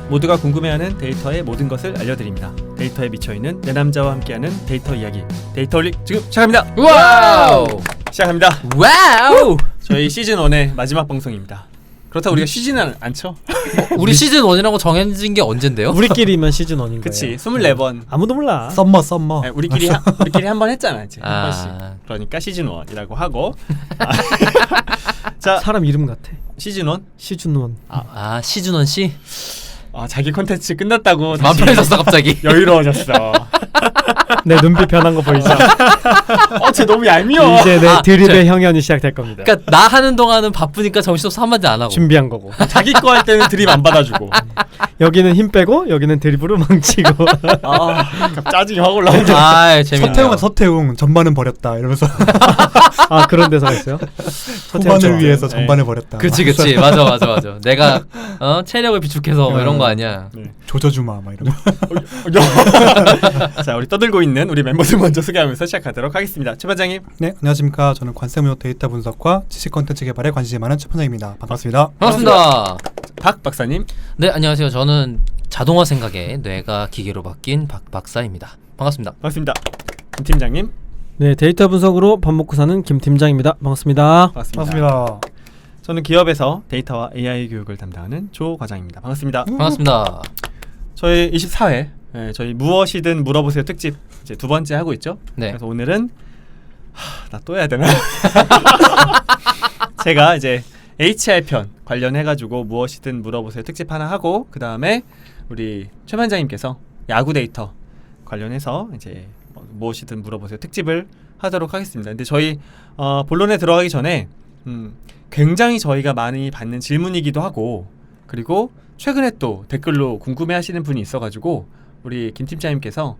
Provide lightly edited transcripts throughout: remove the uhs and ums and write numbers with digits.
모두가 궁금해하는 데이터의 모든 것을 알려드립니다. 데이터에 미쳐있는 내 남자와 함께하는 데이터 이야기 데이터 올릭 지금 시작합니다. 와우! 시작합니다. 와우! 저희 시즌 1의 마지막 방송입니다. 그렇다고 우리가 쉬지는 않죠? 우리 시즌 1이라고 정해진 게 언젠데요? 우리끼리만 시즌 1인 거예요. 그치 24번 아무도 몰라. 썸머 네, 우리끼리 한 번 했잖아 이제 한 번씩. 그러니까 시즌 1이라고 하고 자 사람 이름 같아. 시즌 1? 시즌 1. 시즌 1 씨? 자기 컨텐츠 끝났다고 마음 편해졌어 갑자기. 여유로워졌어. 내 눈빛 변한 거 보이죠? 쟤 너무 얄미워. 이제 내 드립의 형연이 시작될 겁니다. 그러니까 나 하는 동안은 바쁘니까 정신없어 한마디 안 하고. 준비한 거고. 자기 거 할 때는 드립 안 받아주고. 여기는 힘 빼고 여기는 드립으로 망치고. 짜증이 확 올라오네. 재밌네요. 서태웅 전반은 버렸다 이러면서 그런 대사가 있어요? 후반을 위해서 전반을 버렸다. 그치 맞아. 내가 체력을 비축해서 이런 거 아니야. 네. 조져주마 막 이런 거. 자 우리 떠들고 있는 우리 멤버들 먼저 소개하면서 시작하도록 하겠습니다. 최 반장님. 네, 안녕하십니까. 저는 관세무역 데이터 분석과 지식 콘텐츠 개발에 관심이 많은 최 반장입니다. 반갑습니다. 반갑습니다. 박 박사님. 네 안녕하세요. 저는 자동화 생각에 뇌가 기계로 바뀐 박 박사입니다. 반갑습니다. 반갑습니다. 김 팀장님. 네, 데이터 분석으로 밥 먹고 사는 김 팀장입니다. 반갑습니다. 반갑습니다. 저는 기업에서 데이터와 AI 교육을 담당하는 조 과장입니다. 반갑습니다. 반갑습니다. 저희 24회 저희 무엇이든 물어보세요 특집 이제 두 번째 하고 있죠. 네. 그래서 오늘은 나 또 해야 되나? 제가 이제 HR 편 관련해가지고 무엇이든 물어보세요 특집 하나 하고 그 다음에 우리 최 반장님께서 야구 데이터 관련해서 이제 무엇이든 물어보세요 특집을 하도록 하겠습니다. 근데 저희 본론에 들어가기 전에 굉장히 저희가 많이 받는 질문이기도 하고 그리고 최근에 또 댓글로 궁금해하시는 분이 있어가지고 우리 김 팀장님께서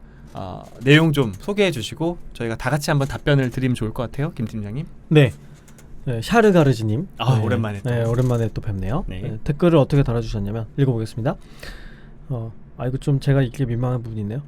내용 좀 소개해 주시고 저희가 다 같이 한번 답변을 드리면 좋을 것 같아요. 김 팀장님. 네. 샤르가르지님. 오랜만에 또. 네, 오랜만에 또 뵙네요. 네. 댓글을 어떻게 달아주셨냐면 읽어보겠습니다. 이거 좀 제가 읽기 민망한 부분이 있네요.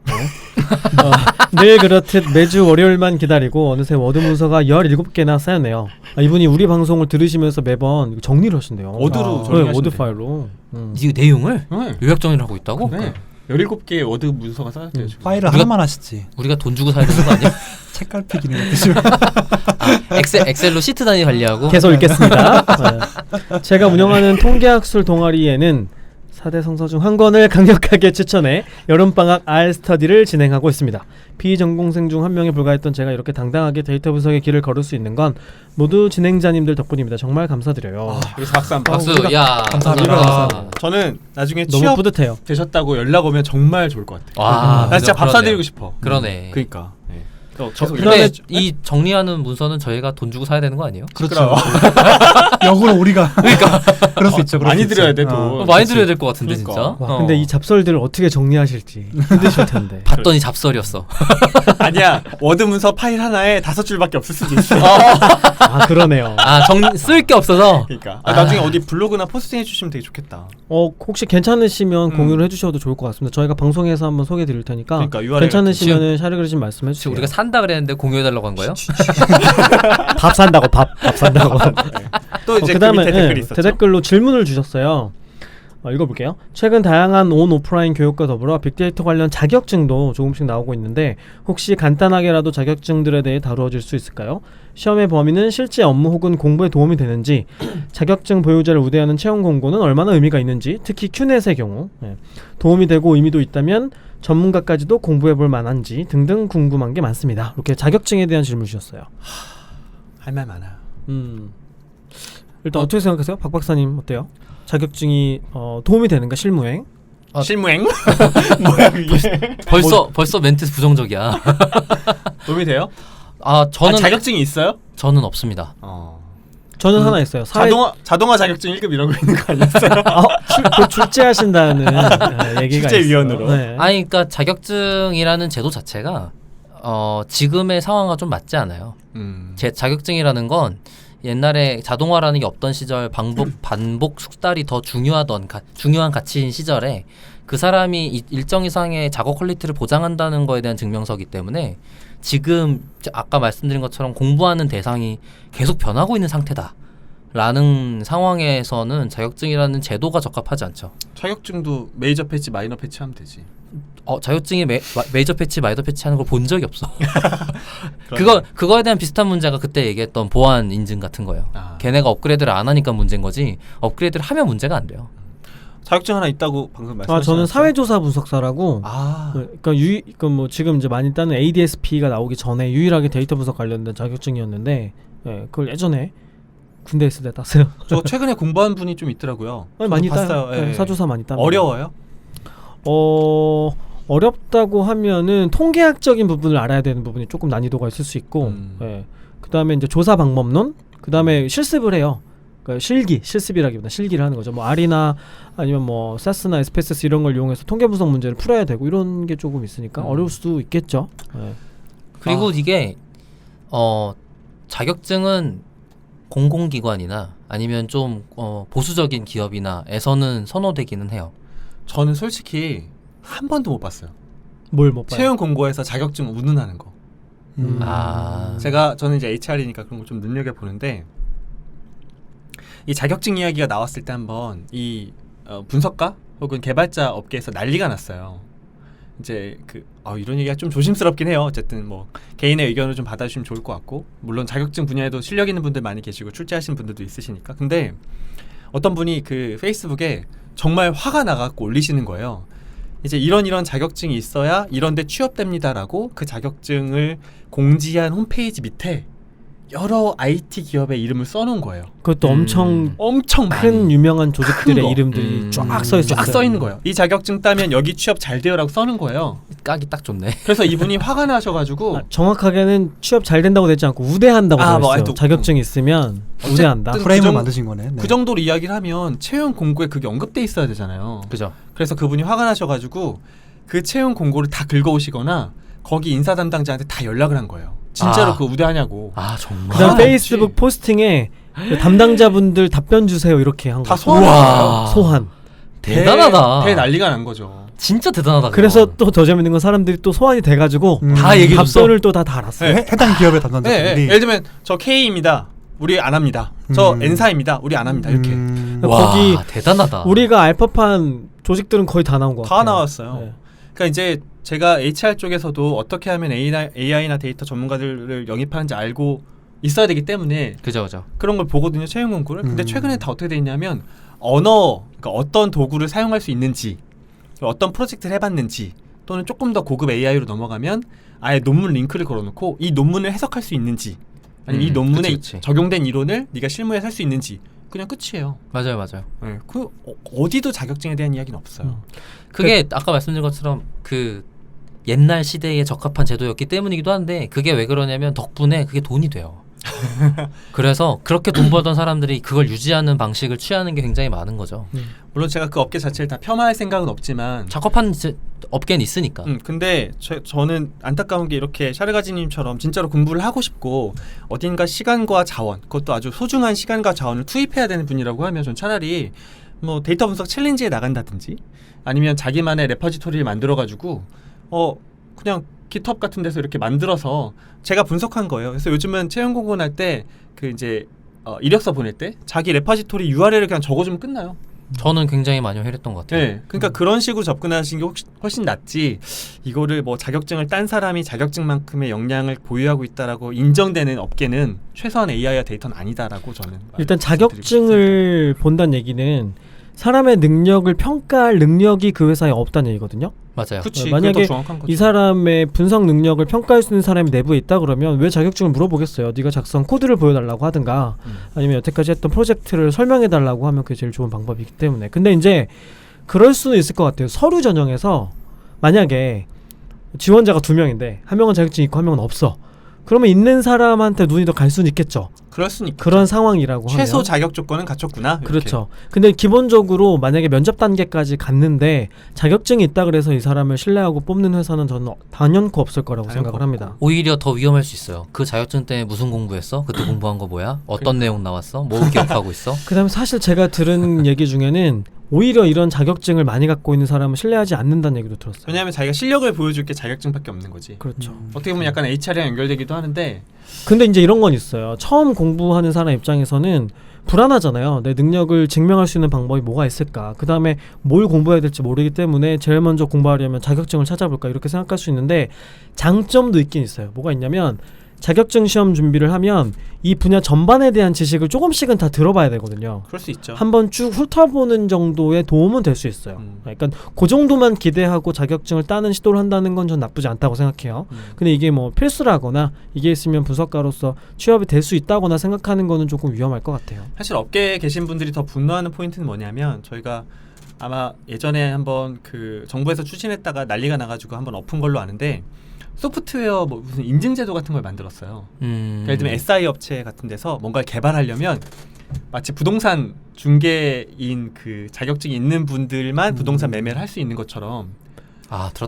늘 그렇듯 매주 월요일만 기다리고 어느새 워드 문서가 17개나 쌓였네요. 이분이 우리 방송을 들으시면서 매번 정리를 하신대요. 워드로 정리하신대요. 워드 파일로. 이 내용을 네. 요약 정리를 하고 있다고? 네. 17개의 워드 문서가 쌓였대요. 지금. 파일을 하나만 하시지. 우리가 돈 주고 사야 되는 거 아니야? 책갈피 기능 같으시 엑셀로 시트 단위 관리하고 계속 읽겠습니다. 제가 운영하는 통계학술 동아리에는 4대 성서 중 한 권을 강력하게 추천해 여름방학 R-스터디를 진행하고 있습니다. 비전공생 중 한 명에 불과했던 제가 이렇게 당당하게 데이터 분석의 길을 걸을 수 있는 건 모두 진행자님들 덕분입니다. 정말 감사드려요. 그래서 박수 한번. 박수. 야 감사합니다. 저는 나중에 너무 취업 뿌듯해요. 되셨다고 연락 오면 정말 좋을 것 같아요. 와, 나 진짜 밥 그러네요. 사드리고 싶어. 그러네. 그러니까. 네. 계속 근데 이 정리하는 문서는 저희가 돈 주고 사야 되는 거 아니에요? 그렇죠. 역으로 우리가 그러니까 그럴 수 있죠. 많이 드려야 돼 돈. 많이 드려야 될 것 같은데 그러니까. 진짜. 와, 근데 이 잡설들을 어떻게 정리하실지 힘드실 텐데. 봤더니 잡설이었어. 아니야 워드 문서 파일 하나에 5줄밖에 없을 수도 있어. 그러네요. 쓸 게 없어서. 그러니까 나중에 어디 블로그나 포스팅 해주시면 되게 좋겠다. 혹시 괜찮으시면 공유를 해주셔도 좋을 것 같습니다. 저희가 방송에서 한번 소개해 드릴 테니까 그러니까 URL 괜찮으시면 샤르그르진 말씀해 주세요. 우리가 산다 그랬는데 공유해달라고 한 거예요? 밥 산다고 밥 산다고. 또 이제 그다음에 그 밑에 댓글이 있었죠. 대댓글로 질문을 주셨어요. 읽어볼게요. 최근 다양한 온 오프라인 교육과 더불어 빅데이터 관련 자격증도 조금씩 나오고 있는데 혹시 간단하게라도 자격증들에 대해 다루어질 수 있을까요? 시험의 범위는 실제 업무 혹은 공부에 도움이 되는지, 자격증 보유자를 우대하는 채용 공고는 얼마나 의미가 있는지, 특히 큐넷의 경우 도움이 되고 의미도 있다면 전문가까지도 공부해볼 만한지 등등 궁금한 게 많습니다. 이렇게 자격증에 대한 질문 주셨어요. 할 말 많아요. 일단 어떻게 생각하세요? 박 박사님 어때요? 자격증이 도움이 되는가 실무에? 실무행? 뭐야 그게? 벌써 멘트 부정적이야. 도움이 돼요? 저는 자격증이 있어요? 저는 없습니다. 저는 하나 있어요. 자동화 자격증 1급 이런 거 있는 거 아니었어요? 그 출제하신다는 얘기가 출제위원으로. 있어요. 네. 그러니까 자격증이라는 제도 자체가 지금의 상황과 좀 맞지 않아요. 음. 제 자격증이라는 건 옛날에 자동화라는 게 없던 시절 반복 숙달이 더 중요한 가치인 시절에 그 사람이 일정 이상의 작업 퀄리티를 보장한다는 거에 대한 증명서기 때문에 지금 아까 말씀드린 것처럼 공부하는 대상이 계속 변하고 있는 상태다라는 상황에서는 자격증이라는 제도가 적합하지 않죠. 자격증도 메이저 패치, 마이너 패치 하면 되지. 자격증이 메이저 패치, 마이너 패치 하는 걸 본 적이 없어. 그러네. 그거에 대한 비슷한 문제가 그때 얘기했던 보안 인증 같은 거예요. 걔네가 업그레이드를 안 하니까 문제인 거지 업그레이드를 하면 문제가 안 돼요. 자격증 하나 있다고 방금 말씀하셨죠? 저는 사회조사 분석사라고. 아, 그러니까 뭐 지금 이제 많이 따는 ADSP가 나오기 전에 유일하게 데이터 분석 관련된 자격증이었는데, 그걸 예전에 군대 있을 때 땄어요. 저 최근에 공부한 분이 좀 있더라고요. 많이 봤어요. 따요. 예. 사조사 많이 따요. 어려워요? 어렵다고 하면은 통계학적인 부분을 알아야 되는 부분이 조금 난이도가 있을 수 있고, 그다음에 이제 조사 방법론, 그다음에 실습을 해요. 그러니까 실습이라기보다 실기를 하는 거죠. 뭐 R이나 아니면 뭐 사스나 SPSS 이런 걸 이용해서 통계 분석 문제를 풀어야 되고 이런 게 조금 있으니까 어려울 수도 있겠죠. 그리고 이게 자격증은 공공기관이나 아니면 좀 보수적인 기업이나에서는 선호되기는 해요. 저는 솔직히 한 번도 못 봤어요. 뭘 못 봐요? 채용 공고에서 자격증 운운하는 거. 저는 이제 HR이니까 그런 거 좀 눈여겨 보는데, 이 자격증 이야기가 나왔을 때 한번 이 분석가 혹은 개발자 업계에서 난리가 났어요. 이제 이런 얘기가 좀 조심스럽긴 해요. 어쨌든 뭐 개인의 의견을 좀 받아주시면 좋을 것 같고, 물론 자격증 분야에도 실력 있는 분들 많이 계시고 출제하시는 분들도 있으시니까. 근데 어떤 분이 그 페이스북에 정말 화가 나갖고 올리시는 거예요. 이제 이런 자격증이 있어야 이런데 취업됩니다라고 그 자격증을 공지한 홈페이지 밑에 여러 IT 기업의 이름을 써놓은 거예요. 그것도 엄청 큰 많이. 유명한 조직들의 거. 이름들이 쫙 써 있었어요. 쫙 써 있는 거예요. 이 자격증 따면 여기 취업 잘 돼요라고 써는 거예요. 까기 딱 좋네. 그래서 이분이 화가 나셔가지고 정확하게는 취업 잘 된다고 되지 않고 우대한다고 써 있어요. 하여튼 자격증 있으면 어쨌든 우대한다. 프레임을 만드신 거네. 네. 그 정도로 이야기를 하면 채용 공고에 그게 언급돼 있어야 되잖아요. 그죠. 그래서 그분이 화가 나셔가지고 그 채용 공고를 다 긁어오시거나 거기 인사 담당자한테 다 연락을 한 거예요. 진짜로 그거 우대하냐고. 정말. 그다음 아, 페이스북 포스팅에 그 담당자분들 답변 주세요 이렇게 한 다 거. 소환했어요. 소환. 대단하다. 난리가 난 거죠. 진짜 대단하다. 그래서 또 더 재밌는 건 사람들이 또 소환이 돼가지고 다 얘기해줬어. 답변을 또 다 달았어요. 네. 해당 기업의 담당자들이 예를 들면 저 K입니다. 우리 안 합니다. 저 N사입니다. 우리 안 합니다. 이렇게 와, 거기 대단하다. 우리가 알파판 조직들은 거의 다 나온 것 같아요. 다 나왔어요. 네. 그러니까 이제 제가 HR 쪽에서도 어떻게 하면 AI나 데이터 전문가들을 영입하는지 알고 있어야 되기 때문에 그죠. 그런 걸 보거든요. 채용 공고를. 근데 최근에 다 어떻게 돼 있냐면 그러니까 어떤 도구를 사용할 수 있는지, 어떤 프로젝트를 해봤는지, 또는 조금 더 고급 AI로 넘어가면 아예 논문 링크를 걸어놓고 이 논문을 해석할 수 있는지, 아니면 이 논문에 그치. 적용된 이론을 네가 실무에 살 수 있는지, 그냥 끝이에요. 맞아요. 네, 어디도 자격증에 대한 이야기는 없어요. 그게 아까 말씀드린 것처럼 그 옛날 시대에 적합한 제도였기 때문이기도 한데 그게 왜 그러냐면 덕분에 그게 돈이 돼요. 그래서 그렇게 돈 벌던 사람들이 그걸 유지하는 방식을 취하는 게 굉장히 많은 거죠. 물론 제가 그 업계 자체를 다 폄하할 생각은 없지만 적합한 업계는 있으니까. 근데 저는 안타까운 게 이렇게 샤르가지님처럼 진짜로 공부를 하고 싶고 어딘가 시간과 자원, 그것도 아주 소중한 시간과 자원을 투입해야 되는 분이라고 하면 전 차라리 뭐 데이터 분석 챌린지에 나간다든지 아니면 자기만의 레퍼지토리를 만들어가지고 그냥 깃허브 같은 데서 이렇게 만들어서 제가 분석한 거예요. 그래서 요즘은 채용 공고 날 때 그 이제 이력서 보낼 때 자기 레퍼지토리 URL을 그냥 적어주면 끝나요. 저는 굉장히 많이 회렸던 것 같아요. 네, 그러니까 그런 식으로 접근하시는 게 훨씬 낫지. 이거를 뭐 자격증을 딴 사람이 자격증만큼의 역량을 보유하고 있다라고 인정되는 업계는 최소한 AI와 데이터는 아니다라고 저는 일단 자격증을 본다는 얘기는 사람의 능력을 평가할 능력이 그 회사에 없다는 얘기거든요. 맞아요. 그치, 만약에 그게 더 정확한 거죠. 이 사람의 분석 능력을 평가할 수 있는 사람이 내부에 있다 그러면 왜 자격증을 물어보겠어요. 네가 작성 코드를 보여달라고 하든가 아니면 여태까지 했던 프로젝트를 설명해달라고 하면 그게 제일 좋은 방법이기 때문에. 근데 이제 그럴 수는 있을 것 같아요. 서류 전형에서 만약에 지원자가 2명인데 한 명은 자격증 있고 한 명은 없어. 그러면 있는 사람한테 눈이 더 갈 수는 있겠죠. 그럴 수는 있고 그런 상황이라고 최소 하면. 자격 조건은 갖췄구나. 이렇게. 그렇죠. 근데 기본적으로 만약에 면접 단계까지 갔는데 자격증이 있다 그래서 이 사람을 신뢰하고 뽑는 회사는 저는 단연코 없을 거라고 단연코 생각을 합니다. 오히려 더 위험할 수 있어요. 그 자격증 때문에 무슨 공부했어? 그때 공부한 거 뭐야? 어떤 내용 나왔어? 뭐 기억하고 있어? 그다음에 사실 제가 들은 얘기 중에는 오히려 이런 자격증을 많이 갖고 있는 사람은 신뢰하지 않는다는 얘기도 들었어요. 왜냐하면 자기가 실력을 보여줄 게 자격증밖에 없는 거지. 그렇죠. 어떻게 보면 약간 HR이랑 연결되기도 하는데 근데 이제 이런 건 있어요. 처음 공부하는 사람 입장에서는 불안하잖아요. 내 능력을 증명할 수 있는 방법이 뭐가 있을까? 그 다음에 뭘 공부해야 될지 모르기 때문에 제일 먼저 공부하려면 자격증을 찾아볼까? 이렇게 생각할 수 있는데 장점도 있긴 있어요. 뭐가 있냐면 자격증 시험 준비를 하면 이 분야 전반에 대한 지식을 조금씩은 다 들어봐야 되거든요. 그럴 수 있죠. 한번 쭉 훑어보는 정도의 도움은 될 수 있어요. 그러니까 그 정도만 기대하고 자격증을 따는 시도를 한다는 건 전 나쁘지 않다고 생각해요. 근데 이게 뭐 필수라거나 이게 있으면 분석가로서 취업이 될 수 있다거나 생각하는 거는 조금 위험할 것 같아요. 사실 업계에 계신 분들이 더 분노하는 포인트는 뭐냐면 저희가 아마 예전에 한번 그 정부에서 추진했다가 난리가 나가지고 한번 엎은 걸로 아는데 소프트웨어 뭐 무슨 인증 제도 같은 걸 만들었어요. 예를 들면 SI 업체 같은 데서 뭔가를 개발하려면 마치 부동산 중개인 그 자격증이 있는 분들만 부동산 매매를 할 수 있는 것처럼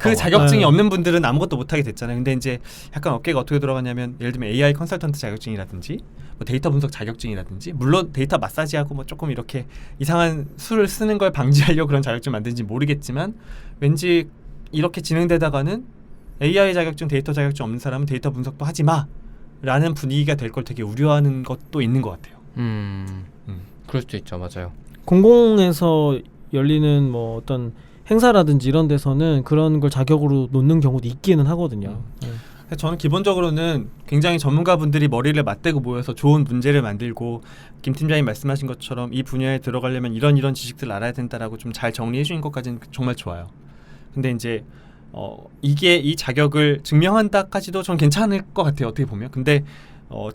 그 자격증이 없는 분들은 아무것도 못하게 됐잖아요. 근데 이제 약간 업계가 어떻게 들어가냐면 예를 들면 AI 컨설턴트 자격증이라든지 뭐 데이터 분석 자격증이라든지 물론 데이터 마사지하고 뭐 조금 이렇게 이상한 수를 쓰는 걸 방지하려고 그런 자격증 만드는지 모르겠지만 왠지 이렇게 진행되다가는 AI 자격증, 데이터 자격증 없는 사람은 데이터 분석도 하지 마 라는 분위기가 될 걸 되게 우려하는 것도 있는 것 같아요. 그럴 수도 있죠. 맞아요. 공공에서 열리는 뭐 어떤 행사라든지 이런 데서는 그런 걸 자격으로 놓는 경우도 있기는 하거든요. 저는 기본적으로는 굉장히 전문가분들이 머리를 맞대고 모여서 좋은 문제를 만들고 김 팀장님 말씀하신 것처럼 이 분야에 들어가려면 이런 지식들 알아야 된다라고 좀 잘 정리해 주신 것까지는 정말 좋아요. 근데 이제 이게 이 자격을 증명한다까지도 전 괜찮을 것 같아요. 어떻게 보면. 근데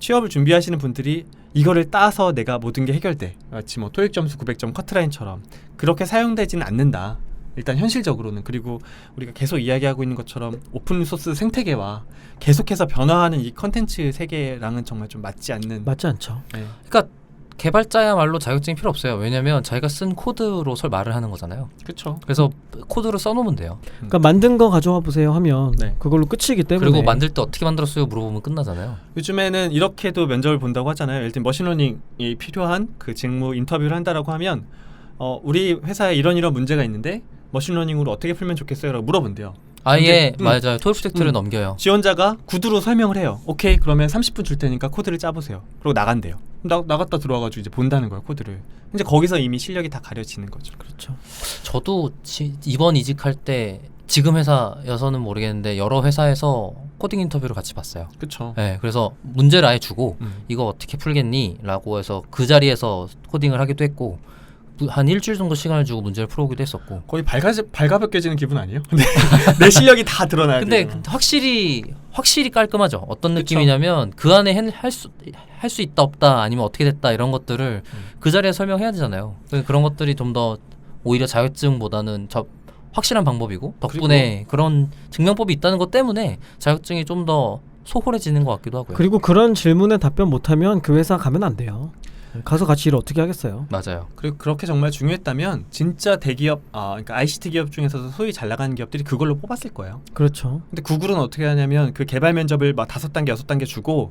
취업을 준비하시는 분들이 이거를 따서 내가 모든 게 해결돼. 마치 뭐 토익 점수 900점 커트라인처럼 그렇게 사용되지는 않는다. 일단 현실적으로는. 그리고 우리가 계속 이야기하고 있는 것처럼 오픈소스 생태계와 계속해서 변화하는 이 컨텐츠 세계랑은 정말 좀 맞지 않죠. 네. 그러니까 개발자야말로 자격증이 필요 없어요. 왜냐하면 자기가 쓴 코드로 말을 하는 거잖아요. 그렇죠. 그래서 코드로 써놓으면 돼요. 그러니까 만든 거 가져와 보세요 하면 네. 그걸로 끝이기 때문에. 그리고 만들 때 어떻게 만들었어요 물어보면 끝나잖아요. 요즘에는 이렇게도 면접을 본다고 하잖아요. 예를 들면 머신러닝이 필요한 그 직무 인터뷰를 한다라고 하면 우리 회사에 이런 문제가 있는데 머신러닝으로 어떻게 풀면 좋겠어요? 라고 물어본대요. 아예 맞아요. 토익 프로젝트를 넘겨요. 지원자가 구두로 설명을 해요. 오케이 그러면 30분 줄 테니까 코드를 짜보세요. 그리고 나간대요. 나갔다 들어와가지고 이제 본다는 거예요. 코드를. 이제 거기서 이미 실력이 다 가려지는 거죠. 그렇죠. 저도 이번 이직할 때 지금 회사여서는 모르겠는데 여러 회사에서 코딩 인터뷰를 같이 봤어요. 그렇죠. 네, 그래서 문제를 아예 주고 이거 어떻게 풀겠니? 라고 해서 그 자리에서 코딩을 하기도 했고 한 일주일 정도 시간을 주고 문제를 풀어오기도 했었고 거의 발가벗겨지는 기분 아니에요? 내 실력이 다 드러나야 근데 돼요. 확실히 깔끔하죠. 어떤 그쵸? 느낌이냐면 그 안에 할 수 있다 없다 아니면 어떻게 됐다 이런 것들을 그 자리에 설명해야 되잖아요. 그런 것들이 좀 더 오히려 자격증보다는 확실한 방법이고 덕분에 그런 증명법이 있다는 것 때문에 자격증이 좀 더 소홀해지는 것 같기도 하고요. 그리고 그런 질문에 답변 못하면 그 회사 가면 안 돼요. 가서 같이 일 어떻게 하겠어요? 맞아요. 그리고 그렇게 정말 중요했다면 진짜 대기업, 그러니까 ICT 기업 중에서도 소위 잘 나가는 기업들이 그걸로 뽑았을 거예요. 그렇죠. 근데 구글은 어떻게 하냐면 그 개발 면접을 막 5단계, 6단계 주고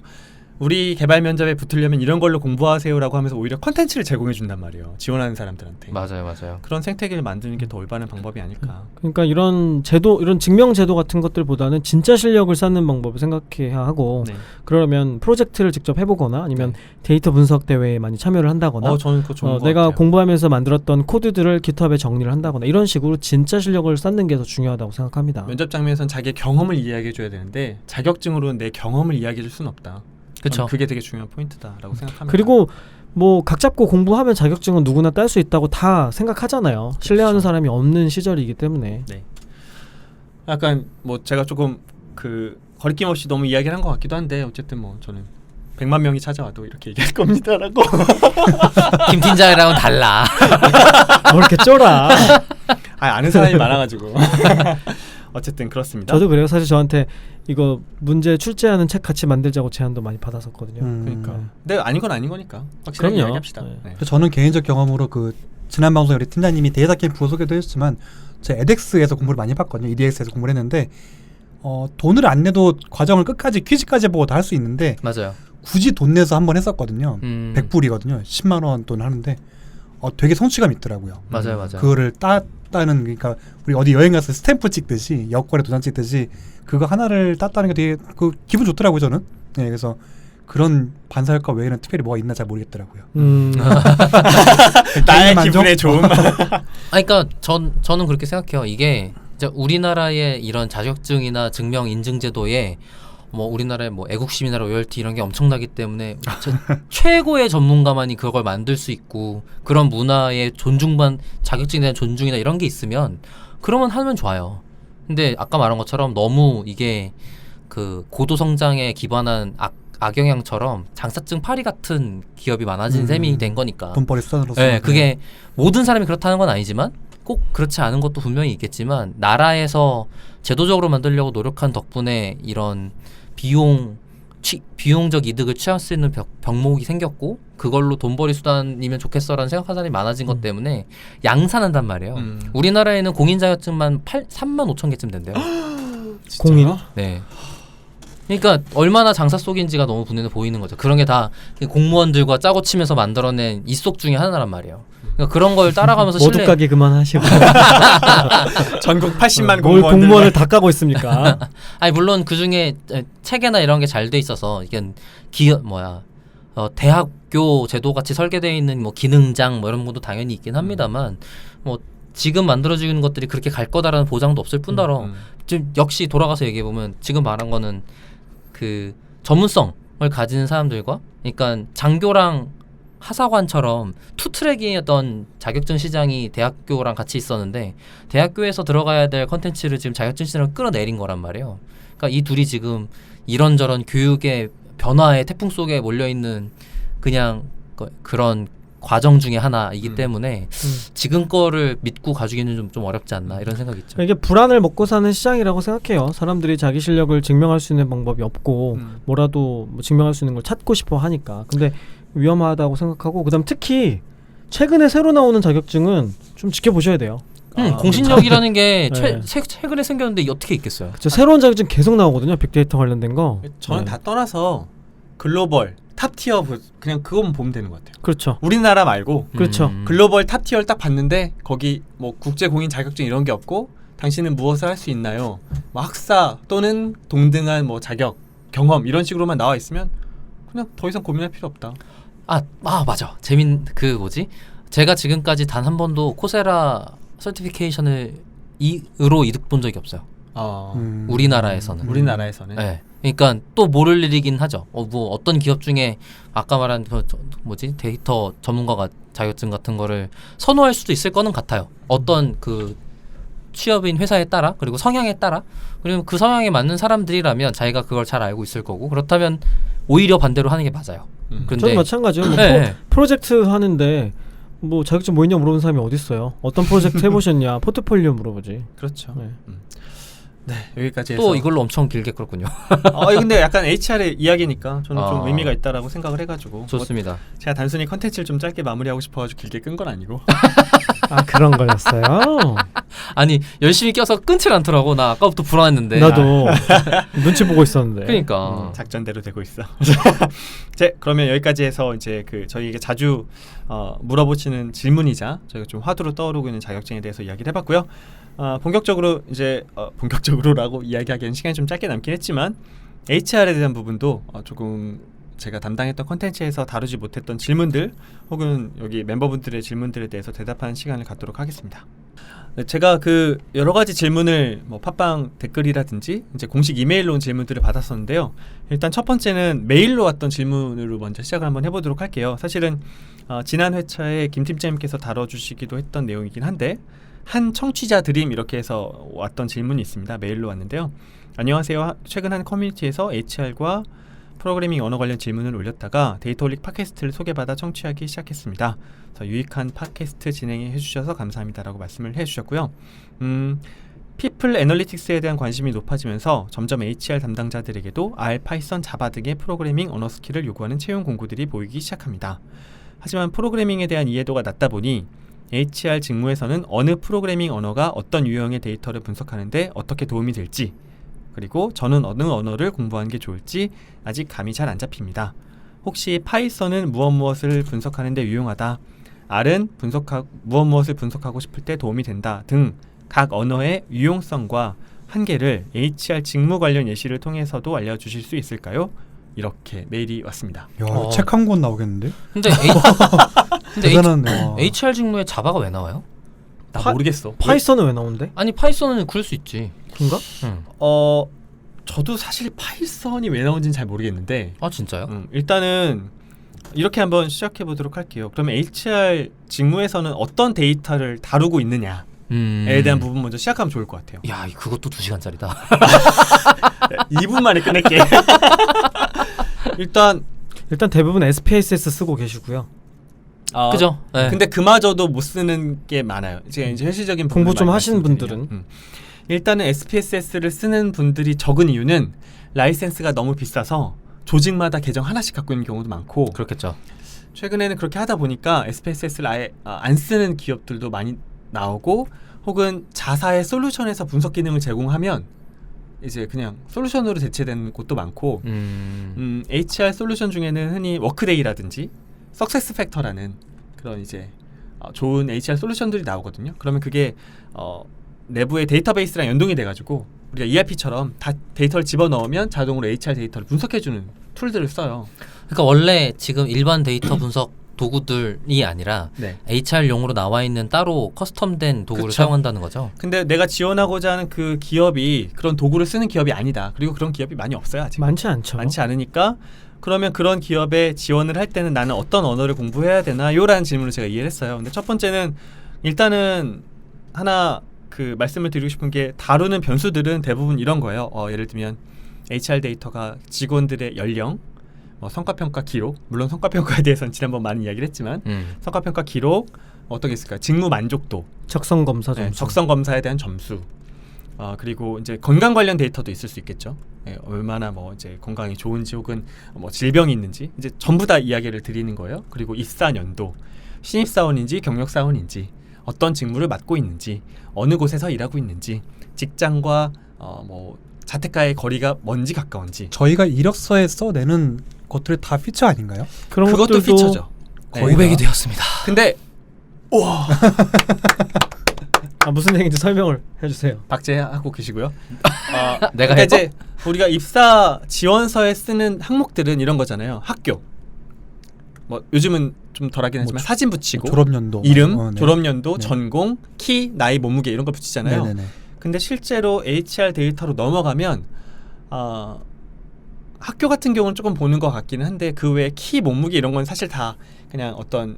우리 개발 면접에 붙으려면 이런 걸로 공부하세요라고 하면서 오히려 컨텐츠를 제공해 준단 말이에요. 지원하는 사람들한테. 맞아요. 그런 생태계를 만드는 게 더 올바른 방법이 아닐까. 그러니까 이런 제도, 이런 증명 제도 같은 것들보다는 진짜 실력을 쌓는 방법을 생각해야 하고 네. 그러면 프로젝트를 직접 해보거나 아니면 데이터 분석 대회에 많이 참여를 한다거나 저는 그거 좋은 것 내가 같아요. 공부하면서 만들었던 코드들을 깃허브에 정리를 한다거나 이런 식으로 진짜 실력을 쌓는 게 더 중요하다고 생각합니다. 면접 장면에서는 자기의 경험을 이야기해 줘야 되는데 자격증으로는 내 경험을 이야기해 줄 수는 없다. 그렇죠. 그게 되게 중요한 포인트다라고 생각합니다. 그리고 뭐 각 잡고 공부하면 자격증은 누구나 딸 수 있다고 다 생각하잖아요. 신뢰하는 그렇죠. 사람이 없는 시절이기 때문에. 네. 약간 뭐 제가 조금 그 거리낌 없이 너무 이야기를 한 것 같기도 한데 어쨌든 뭐 저는 100만 명이 찾아와도 이렇게 얘기할 겁니다라고. 김 팀장이랑은 달라. 뭐 이렇게 쫄아. 아는 사람이 많아가지고. 어쨌든 그렇습니다. 저도 그래요. 사실 저한테 이거 문제 출제하는 책 같이 만들자고 제안도 많이 받았었거든요. 그러니까. 근데 아닌 건 아닌 거니까 확실하게 그럼요. 이야기합시다. 네. 네. 그래서 저는 개인적 경험으로 그 지난 방송에 우리 팀장님이 데이터 캠프 소개도 해주셨지만 제가 edX에서 공부를 많이 해봤거든요. EDX에서 공부를 했는데 돈을 안 내도 과정을 끝까지 퀴즈까지 보고 다 할 수 있는데 맞아요. 굳이 돈 내서 한번 했었거든요. 100불이거든요. 10만 원 돈 하는데 되게 성취감 있더라고요. 맞아요. 그거를 땄다는 그러니까 우리 어디 여행 가서 스탬프 찍듯이 여권에 도장 찍듯이 그거 하나를 땄다는 게 되게 그 기분 좋더라고요 저는. 네, 그래서 그런 반사 효과 외에는 특별히 뭐가 있나 잘 모르겠더라고요. 나의 만족? 기분에 좋은 그러니까 저는 그렇게 생각해요. 이게 이제 우리나라의 이런 자격증이나 증명 인증 제도에 뭐 우리나라의 뭐 애국심이나 로열티 이런 게 엄청나기 때문에 최고의 전문가만이 그걸 만들 수 있고 그런 문화의 존중만 자격증에 대한 존중이나 이런 게 있으면 그러면 하면 좋아요. 근데 아까 말한 것처럼 너무 이게 그 고도 성장에 기반한 악영향처럼 장사증 파리 같은 기업이 많아진 셈이 된 거니까. 돈벌이 수단으로서. 네, 그게 모든 사람이 그렇다는 건 아니지만 꼭 그렇지 않은 것도 분명히 있겠지만 나라에서 제도적으로 만들려고 노력한 덕분에 이런 비용적 이득을 취할 수 있는 병목이 생겼고 그걸로 돈벌이 수단이면 좋겠어라는 생각하는 사람이 많아진 것 때문에 양산한단 말이에요. 우리나라에는 공인 자격증만 3만 5천 개쯤 된대요. 공인? 네. 그러니까 얼마나 장사 속인지가 너무 눈에 보이는 거죠. 그런 게 다 공무원들과 짜고 치면서 만들어낸 이속 중에 하나란 말이에요. 그러니까 그런 걸 따라가면서 모두 까기 그만하시고 전국 80만 뭘 공무원들 공무원을 다 까고 있습니까? 아니 물론 그 중에 체계나 이런 게 잘 돼 있어서 이게 대학교 제도 같이 설계되어 있는 뭐 기능장 뭐 이런 것도 당연히 있긴 합니다만 뭐 지금 만들어지는 것들이 그렇게 갈 거다라는 보장도 없을 뿐더러 지금 역시 돌아가서 얘기해 보면 지금 말한 거는 그 전문성을 가지는 사람들과 그러니까 장교랑 하사관처럼 투트랙이었던 자격증 시장이 대학교랑 같이 있었는데 대학교에서 들어가야 될 컨텐츠를 지금 자격증 시장을 끌어내린 거란 말이에요. 그러니까 이 둘이 지금 이런저런 교육의 변화의 태풍 속에 몰려있는 그냥 그런 과정 중에 하나이기 때문에 지금 거를 믿고 가지기는 좀 어렵지 않나 이런 생각이 있죠. 이게 불안을 먹고 사는 시장이라고 생각해요. 사람들이 자기 실력을 증명할 수 있는 방법이 없고 뭐라도 뭐 증명할 수 있는 걸 찾고 싶어 하니까. 근데 위험하다고 생각하고 그다음 특히 최근에 새로 나오는 자격증은 좀 지켜보셔야 돼요. 공신력이라는 게 네. 최근에 생겼는데 어떻게 있겠어요? 그쵸, 새로운 자격증 계속 나오거든요. 빅데이터 관련된 거. 저는 네. 다 떠나서 글로벌 탑티어 그냥 그것만 보면 되는 것 같아요. 그렇죠. 우리나라 말고 그렇죠. 글로벌 탑티어를 딱 봤는데 거기 뭐 국제 공인 자격증 이런 게 없고 당신은 무엇을 할 수 있나요? 뭐 학사 또는 동등한 뭐 자격, 경험 이런 식으로만 나와 있으면 그냥 더 이상 고민할 필요 없다. 맞아. 제가 지금까지 단 한 번도 코세라 서티피케이션을 으로 이득 본 적이 없어요. 우리나라에서는. 우리나라에서는. 네. 그러니까 또 모를 일이긴 하죠. 뭐 어떤 기업 중에 아까 말한 데이터 전문가가 자격증 같은 거를 선호할 수도 있을 거는 같아요. 어떤 그 취업인 회사에 따라 그리고 성향에 따라 그리고 그 성향에 맞는 사람들이라면 자기가 그걸 잘 알고 있을 거고 그렇다면 오히려 반대로 하는 게 맞아요. 저는 근데 마찬가지예요. 뭐 네. 프로젝트 하는데 뭐 자격증 뭐 있냐 물어보는 사람이 어디 있어요? 어떤 프로젝트 해보셨냐? 포트폴리오 물어보지. 그렇죠. 네. 네, 여기까지 해서 또 이걸로 엄청 길게 끌었군요. 근데 약간 HR의 이야기니까 저는 좀 아. 의미가 있다라고 생각을 해가지고 좋습니다. 제가 단순히 컨텐츠를 좀 짧게 마무리하고 싶어가지고 길게 끈 건 아니고 아 그런 거였어요? 아니 열심히 껴서 끊질 않더라고. 나 아까부터 불안했는데. 나도 눈치 보고 있었는데. 그러니까 작전대로 되고 있어. 그러면 여기까지 해서 이제 그 저희에게 자주 물어보시는 질문이자 저희가 좀 화두로 떠오르고 있는 자격증에 대해서 이야기를 해봤고요. 본격적으로 이제 본격적으로라고 이야기하기에는 시간이 좀 짧게 남긴 했지만 HR에 대한 부분도 조금 제가 담당했던 콘텐츠에서 다루지 못했던 질문들 혹은 여기 멤버분들의 질문들에 대해서 대답하는 시간을 갖도록 하겠습니다. 제가 그 여러 가지 질문을 뭐 팟빵 댓글이라든지 이제 공식 이메일로 온 질문들을 받았었는데요. 일단 첫 번째는 메일로 왔던 질문으로 먼저 시작을 한번 해보도록 할게요. 사실은 지난 회차에 김 팀장님께서 다뤄주시기도 했던 내용이긴 한데 한 청취자 드림 이렇게 해서 왔던 질문이 있습니다. 메일로 왔는데요. 안녕하세요. 최근 한 커뮤니티에서 HR과 프로그래밍 언어 관련 질문을 올렸다가 데이터홀릭 팟캐스트를 소개받아 청취하기 시작했습니다. 그래서 유익한 팟캐스트 진행해 주셔서 감사합니다라고 말씀을 해주셨고요. 피플 애널리틱스에 대한 관심이 높아지면서 점점 HR 담당자들에게도 R, 파이썬, 자바 등의 프로그래밍 언어 스킬을 요구하는 채용 공고들이 보이기 시작합니다. 하지만 프로그래밍에 대한 이해도가 낮다 보니 HR 직무에서는 어느 프로그래밍 언어가 어떤 유형의 데이터를 분석하는데 어떻게 도움이 될지, 그리고 저는 어느 언어를 공부하는 게 좋을지 아직 감이 잘 안 잡힙니다. 혹시 파이썬은 무엇을 분석하는 데 유용하다, R은 무엇을 분석하고 싶을 때 도움이 된다 등 각 언어의 유용성과 한계를 HR 직무 관련 예시를 통해서도 알려주실 수 있을까요? 이렇게 메일이 왔습니다. 야, 어. 책 한 권 나오겠는데? 근데 대단한. 와. HR 직무에 자바가 왜 나와요? 나 파- 모르겠어. 파이썬은 왜 나온대? 아니 파이썬은 그럴 수 있지. 그런가? 응. 저도 사실 파이썬이 왜 나온지는 잘 모르겠는데 아 진짜요? 일단은 이렇게 한번 시작해 보도록 할게요. 그러면 HR 직무에서는 어떤 데이터를 다루고 있느냐에 대한 부분 먼저 시작하면 좋을 것 같아요. 야, 그것도 2시간짜리다. 2분 만에 끝낼게. 일단 대부분 SPSS 쓰고 계시고요. 그죠? 네. 근데 그마저도 못 쓰는 게 많아요. 이제 현실적인 공부 부분을 좀 많이 하시는 말씀드리면. 분들은? 일단은 SPSS를 쓰는 분들이 적은 이유는 라이센스가 너무 비싸서 조직마다 계정 하나씩 갖고 있는 경우도 많고, 그렇겠죠. 최근에는 그렇게 하다 보니까 SPSS를 아예 안 쓰는 기업들도 많이 나오고, 혹은 자사의 솔루션에서 분석 기능을 제공하면 이제 그냥 솔루션으로 대체되는 곳도 많고, HR 솔루션 중에는 흔히 워크데이라든지 석세스 팩터라는 그런 이제 좋은 HR 솔루션들이 나오거든요. 그러면 그게 내부의 데이터베이스랑 연동이 돼가지고 우리가 ERP처럼 다 데이터를 집어넣으면 자동으로 HR 데이터를 분석해주는 툴들을 써요. 그러니까 원래 지금 일반 데이터 분석 도구들이 아니라 네. HR용으로 나와 있는 따로 커스텀된 도구를 그쵸. 사용한다는 거죠. 근데 내가 지원하고자 하는 그 기업이 그런 도구를 쓰는 기업이 아니다. 그리고 그런 기업이 많이 없어요. 아직. 많지 않죠. 많지 않으니까, 그러면 그런 기업에 지원을 할 때는 나는 어떤 언어를 공부해야 되나요? 라는 질문을 제가 이해를 했어요. 근데 첫 번째는 일단은 하나 그 말씀을 드리고 싶은 게, 다루는 변수들은 대부분 이런 거예요. 예를 들면 HR 데이터가 직원들의 연령, 성과평가 기록, 물론 성과평가에 대해서는 지난번 많은 이야기를 했지만 성과평가 기록, 어떤 게 있을까요? 직무 만족도, 적성 검사 점수. 적성 검사에 대한 점수, 그리고 이제 건강 관련 데이터도 있을 수 있겠죠. 얼마나 이제 건강이 좋은지, 혹은 질병이 있는지, 이제 전부 다 이야기를 드리는 거예요. 그리고 입사 연도, 신입사원인지 경력사원인지, 어떤 직무를 맡고 있는지, 어느 곳에서 일하고 있는지, 직장과 자택과의 거리가 먼지 가까운지. 저희가 이력서에 써내는 것들이 다 피처 아닌가요? 그런 그것도 것들도 피처죠. 거의 고백이 다. 되었습니다. 근데 무슨 얘기인지 설명을 해주세요. 박제하고 계시고요. 내가 그러니까 해봐? 이제 우리가 입사 지원서에 쓰는 항목들은 이런 거잖아요. 학교, 요즘은 좀 덜하긴 하지만 사진 붙이고, 졸업연도, 이름, 네. 졸업연도, 네. 전공, 키, 나이, 몸무게 이런 거 붙이잖아요. 네네네. 근데 실제로 HR 데이터로 넘어가면 학교 같은 경우는 조금 보는 것 같기는 한데, 그 외에 키, 몸무게 이런 건 사실 다 그냥 어떤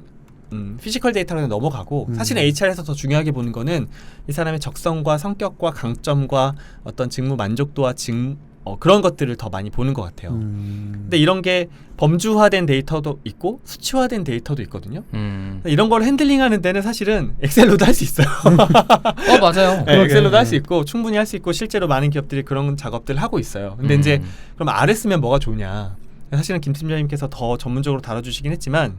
피지컬 데이터로 그냥 넘어가고, 사실은 HR에서 더 중요하게 보는 거는 이 사람의 적성과 성격과 강점과 어떤 직무 만족도와 그런 것들을 더 많이 보는 것 같아요. 근데 이런 게 범주화된 데이터도 있고 수치화된 데이터도 있거든요. 이런 걸 핸들링하는 데는 사실은 엑셀로도 할 수 있어요. 맞아요. 네, 엑셀로도 할 수 있고 충분히 할 수 있고, 실제로 많은 기업들이 그런 작업들을 하고 있어요. 근데 이제 그럼 R을 쓰면 뭐가 좋냐? 사실은 김 팀장님께서 더 전문적으로 다뤄주시긴 했지만,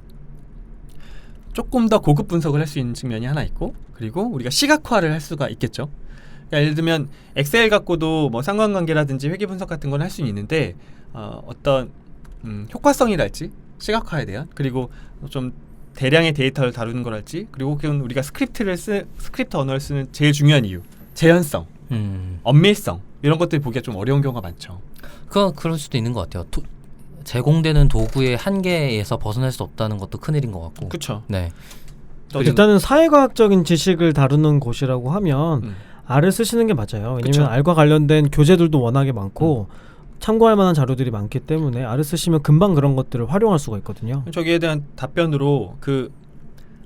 조금 더 고급 분석을 할 수 있는 측면이 하나 있고, 그리고 우리가 시각화를 할 수가 있겠죠. 그러니까 예를 들면 엑셀 갖고도 상관관계라든지 회계 분석 같은 건 할 수는 있는데, 어떤 효과성이랄지 시각화에 대한, 그리고 좀 대량의 데이터를 다루는 거랄지, 그리고 그건 우리가 스크립트 언어를 쓰는 제일 중요한 이유, 재현성, 엄밀성, 이런 것들이 보기가 좀 어려운 경우가 많죠. 그럴 수도 있는 것 같아요. 제공되는 도구의 한계에서 벗어날 수 없다는 것도 큰일인 것 같고. 그렇죠. 네. 일단은 사회과학적인 지식을 다루는 곳이라고 하면 R을 쓰시는 게 맞아요. 왜냐면 그쵸. R과 관련된 교재들도 워낙에 많고 참고할 만한 자료들이 많기 때문에 R을 쓰시면 금방 그런 것들을 활용할 수가 있거든요. 저기에 대한 답변으로,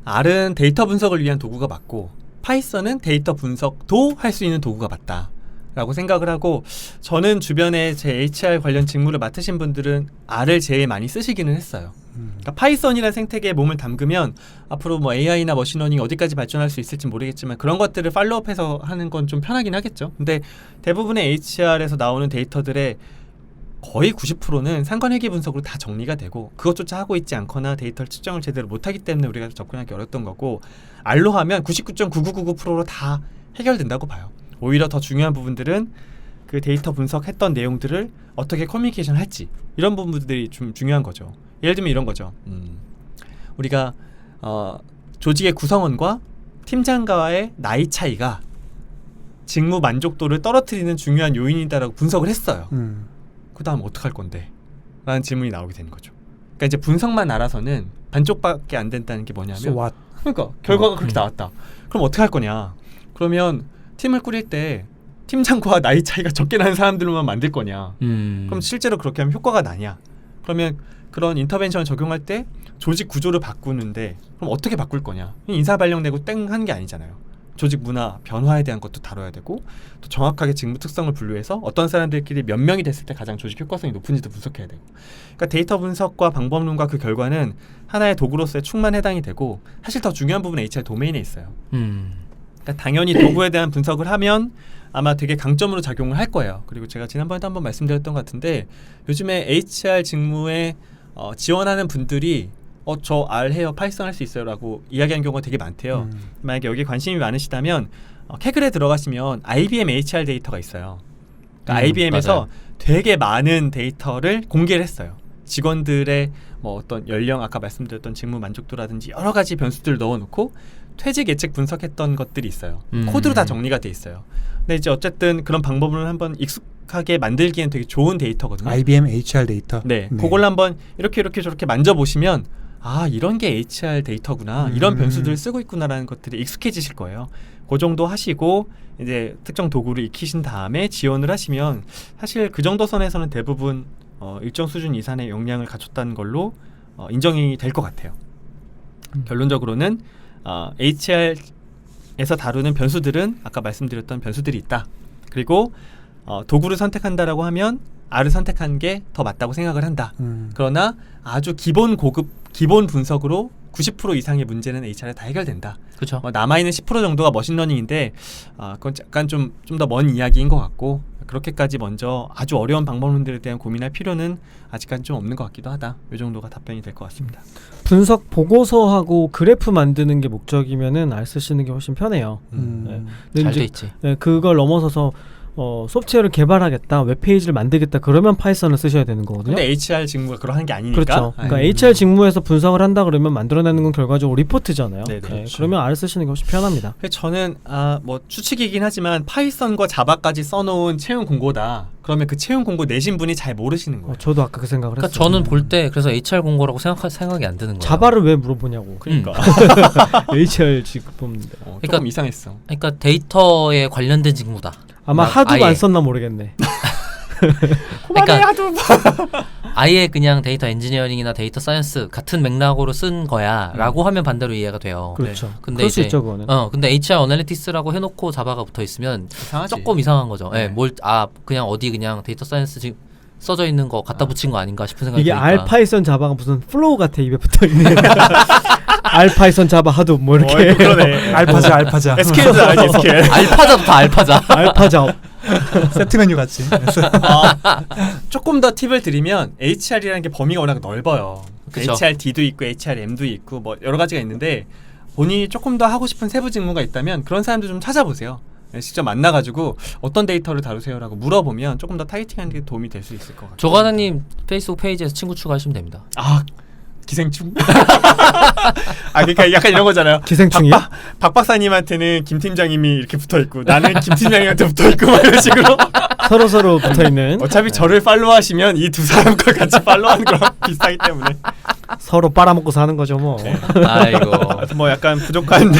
R은 데이터 분석을 위한 도구가 맞고 파이썬은 데이터 분석도 할 수 있는 도구가 맞다 라고 생각을 하고, 저는 주변에 제 HR 관련 직무를 맡으신 분들은 R을 제일 많이 쓰시기는 했어요. 그러니까 파이썬이라는 생태계에 몸을 담그면 앞으로 뭐 AI나 머신러닝이 어디까지 발전할 수 있을지 모르겠지만 그런 것들을 팔로우업해서 하는 건 좀 편하긴 하겠죠. 근데 대부분의 HR에서 나오는 데이터들의 거의 90%는 상관회계 분석으로 다 정리가 되고 그것조차 하고 있지 않거나 데이터를 측정을 제대로 못하기 때문에 우리가 접근하기 어렵던 거고 R로 하면 99.9999%로 다 해결된다고 봐요. 오히려 더 중요한 부분들은 그 데이터 분석했던 내용들을 어떻게 커뮤니케이션 할지 이런 부분들이 좀 중요한 거죠. 예를 들면 이런 거죠. 우리가 조직의 구성원과 팀장과의 나이 차이가 직무 만족도를 떨어뜨리는 중요한 요인이다라고 분석을 했어요. 그 다음 어떡할 건데? 라는 질문이 나오게 되는 거죠. 그러니까 이제 분석만 알아서는 반쪽밖에 안 된다는 게 뭐냐면 So what? 그러니까 결과가 그렇게 나왔다. 그럼 어떻게 할 거냐? 그러면 팀을 꾸릴 때 팀장과 나이 차이가 적게 나는 사람들만 만들 거냐? 그럼 실제로 그렇게 하면 효과가 나냐? 그러면 그런 인터벤션을 적용할 때 조직 구조를 바꾸는데 그럼 어떻게 바꿀 거냐? 인사 발령 내고 땡 하는 게 아니잖아요. 조직 문화 변화에 대한 것도 다뤄야 되고 또 정확하게 직무 특성을 분류해서 어떤 사람들끼리 몇 명이 됐을 때 가장 조직 효과성이 높은지도 분석해야 되고 그러니까 데이터 분석과 방법론과 그 결과는 하나의 도구로서의 충만 해당이 되고 사실 더 중요한 부분은 HR 도메인에 있어요. 그러니까 당연히 도구에 대한 분석을 하면 아마 되게 강점으로 작용을 할 거예요. 그리고 제가 지난번에도 한번 말씀드렸던 것 같은데 요즘에 HR 직무에 지원하는 분들이 저 R 해요, 파이썬 할 수 있어요 라고 이야기하는 경우가 되게 많대요. 만약에 여기 관심이 많으시다면 캐글에 들어가시면 IBM HR 데이터가 있어요. 그러니까 IBM에서 맞아요. 되게 많은 데이터를 공개를 했어요. 직원들의 뭐 어떤 연령, 아까 말씀드렸던 직무 만족도라든지 여러 가지 변수들을 넣어놓고 퇴직 예측 분석했던 것들이 있어요. 코드로 다 정리가 돼 있어요. 근데 이제 어쨌든 그런 방법을 한번 익숙하게 만들기엔 되게 좋은 데이터거든요. IBM HR 데이터. 네, 그걸 한번 이렇게 저렇게 만져보시면 이런 게 HR 데이터구나, 이런 변수들을 쓰고 있구나라는 것들이 익숙해지실 거예요. 그 정도 하시고 이제 특정 도구를 익히신 다음에 지원을 하시면 사실 그 정도 선에서는 대부분 일정 수준 이상의 역량을 갖췄다는 걸로 인정이 될 것 같아요. 결론적으로는 HR에서 다루는 변수들은 아까 말씀드렸던 변수들이 있다. 그리고 도구를 선택한다라고 하면 R을 선택한 게 더 맞다고 생각을 한다. 그러나 아주 기본 분석으로 90% 이상의 문제는 HR에 다 해결된다. 그렇죠. 남아있는 10% 정도가 머신러닝인데 그건 약간 좀 더 먼 이야기인 것 같고 그렇게까지 먼저 아주 어려운 방법론들에 대한 고민할 필요는 아직까지 좀 없는 것 같기도 하다. 이 정도가 답변이 될 것 같습니다. 분석 보고서하고 그래프 만드는 게 목적이면은 R 쓰시는 게 훨씬 편해요. 근데 잘 이제 돼 있지. 그걸 넘어서서 소프트웨어를 개발하겠다, 웹페이지를 만들겠다 그러면 파이썬을 쓰셔야 되는 거거든요. 근데 HR 직무가 그러한 게 아니니까. 그렇죠. 그러니까 HR 직무에서 분석을 한다 그러면 만들어내는 건 결과적으로 리포트잖아요. 네네, 네, 그렇죠. 그러면 R 쓰시는 게 훨씬 편합니다. 저는 뭐 추측이긴 하지만 파이썬과 자바까지 써놓은 채용 공고다. 그러면 그 채용 공고 내신 분이 잘 모르시는 거예요. 저도 아까 그 생각을 그러니까 했어요. 저는 볼 때 그래서 HR 공고라고 생각이 안 드는 거예요. 자바를 왜 물어보냐고. 그러니까 HR 직업 뽑는데. 조금 그러니까- 이상했어. 그러니까 데이터에 관련된 직무다. 아마 하도 아예. 안 썼나 모르겠네. 그러니까 아예 그냥 데이터 엔지니어링이나 데이터 사이언스 같은 맥락으로 쓴 거야라고 하면 반대로 이해가 돼요. 그렇죠. 근데 그럴 수 이제 있죠 그거는. 근데 HR 어널리틱스라고 해놓고 자바가 붙어 있으면 이상하지. 조금 이상한 거죠. 네. 그냥 어디 그냥 데이터 사이언스 지금 써져 있는 거 갖다 붙인 거 아닌가 싶은 생각이 이게 드니까. R 파이썬 자바가 무슨 플로우 같아 입에 붙어 있네. R 파이썬 자바 하도 뭐 이렇게. 그러네. 알파자. SQL도 알지, SQL. 알파자부터 알파자. 알파 잡. 세트 메뉴 같이. 조금 더 팁을 드리면 HR이라는 게 범위가 워낙 넓어요. 그쵸. HRD도 있고 HRM도 있고 뭐 여러 가지가 있는데 본인이 조금 더 하고 싶은 세부 직무가 있다면 그런 사람들 좀 찾아보세요. 직접 만나가지고 어떤 데이터를 다루세요라고 물어보면 조금 더 타이팅하는 게 도움이 될 수 있을 것 같아요. 조과장님 페이스북 페이지에서 친구 추가하시면 됩니다. 기생충? 그러니까 약간 이런 거잖아요. 기생충이야? 박 박사님한테는 김 팀장님이 이렇게 붙어 있고 나는 김 팀장님한테 붙어 있고 막 이런 식으로. 서로 붙어 있는. 어차피 저를 팔로우하시면 이 두 사람과 같이 팔로우하는 거랑 비슷하기 때문에 서로 빨아먹고 사는 거죠 뭐. 아이고. 뭐 약간 부족한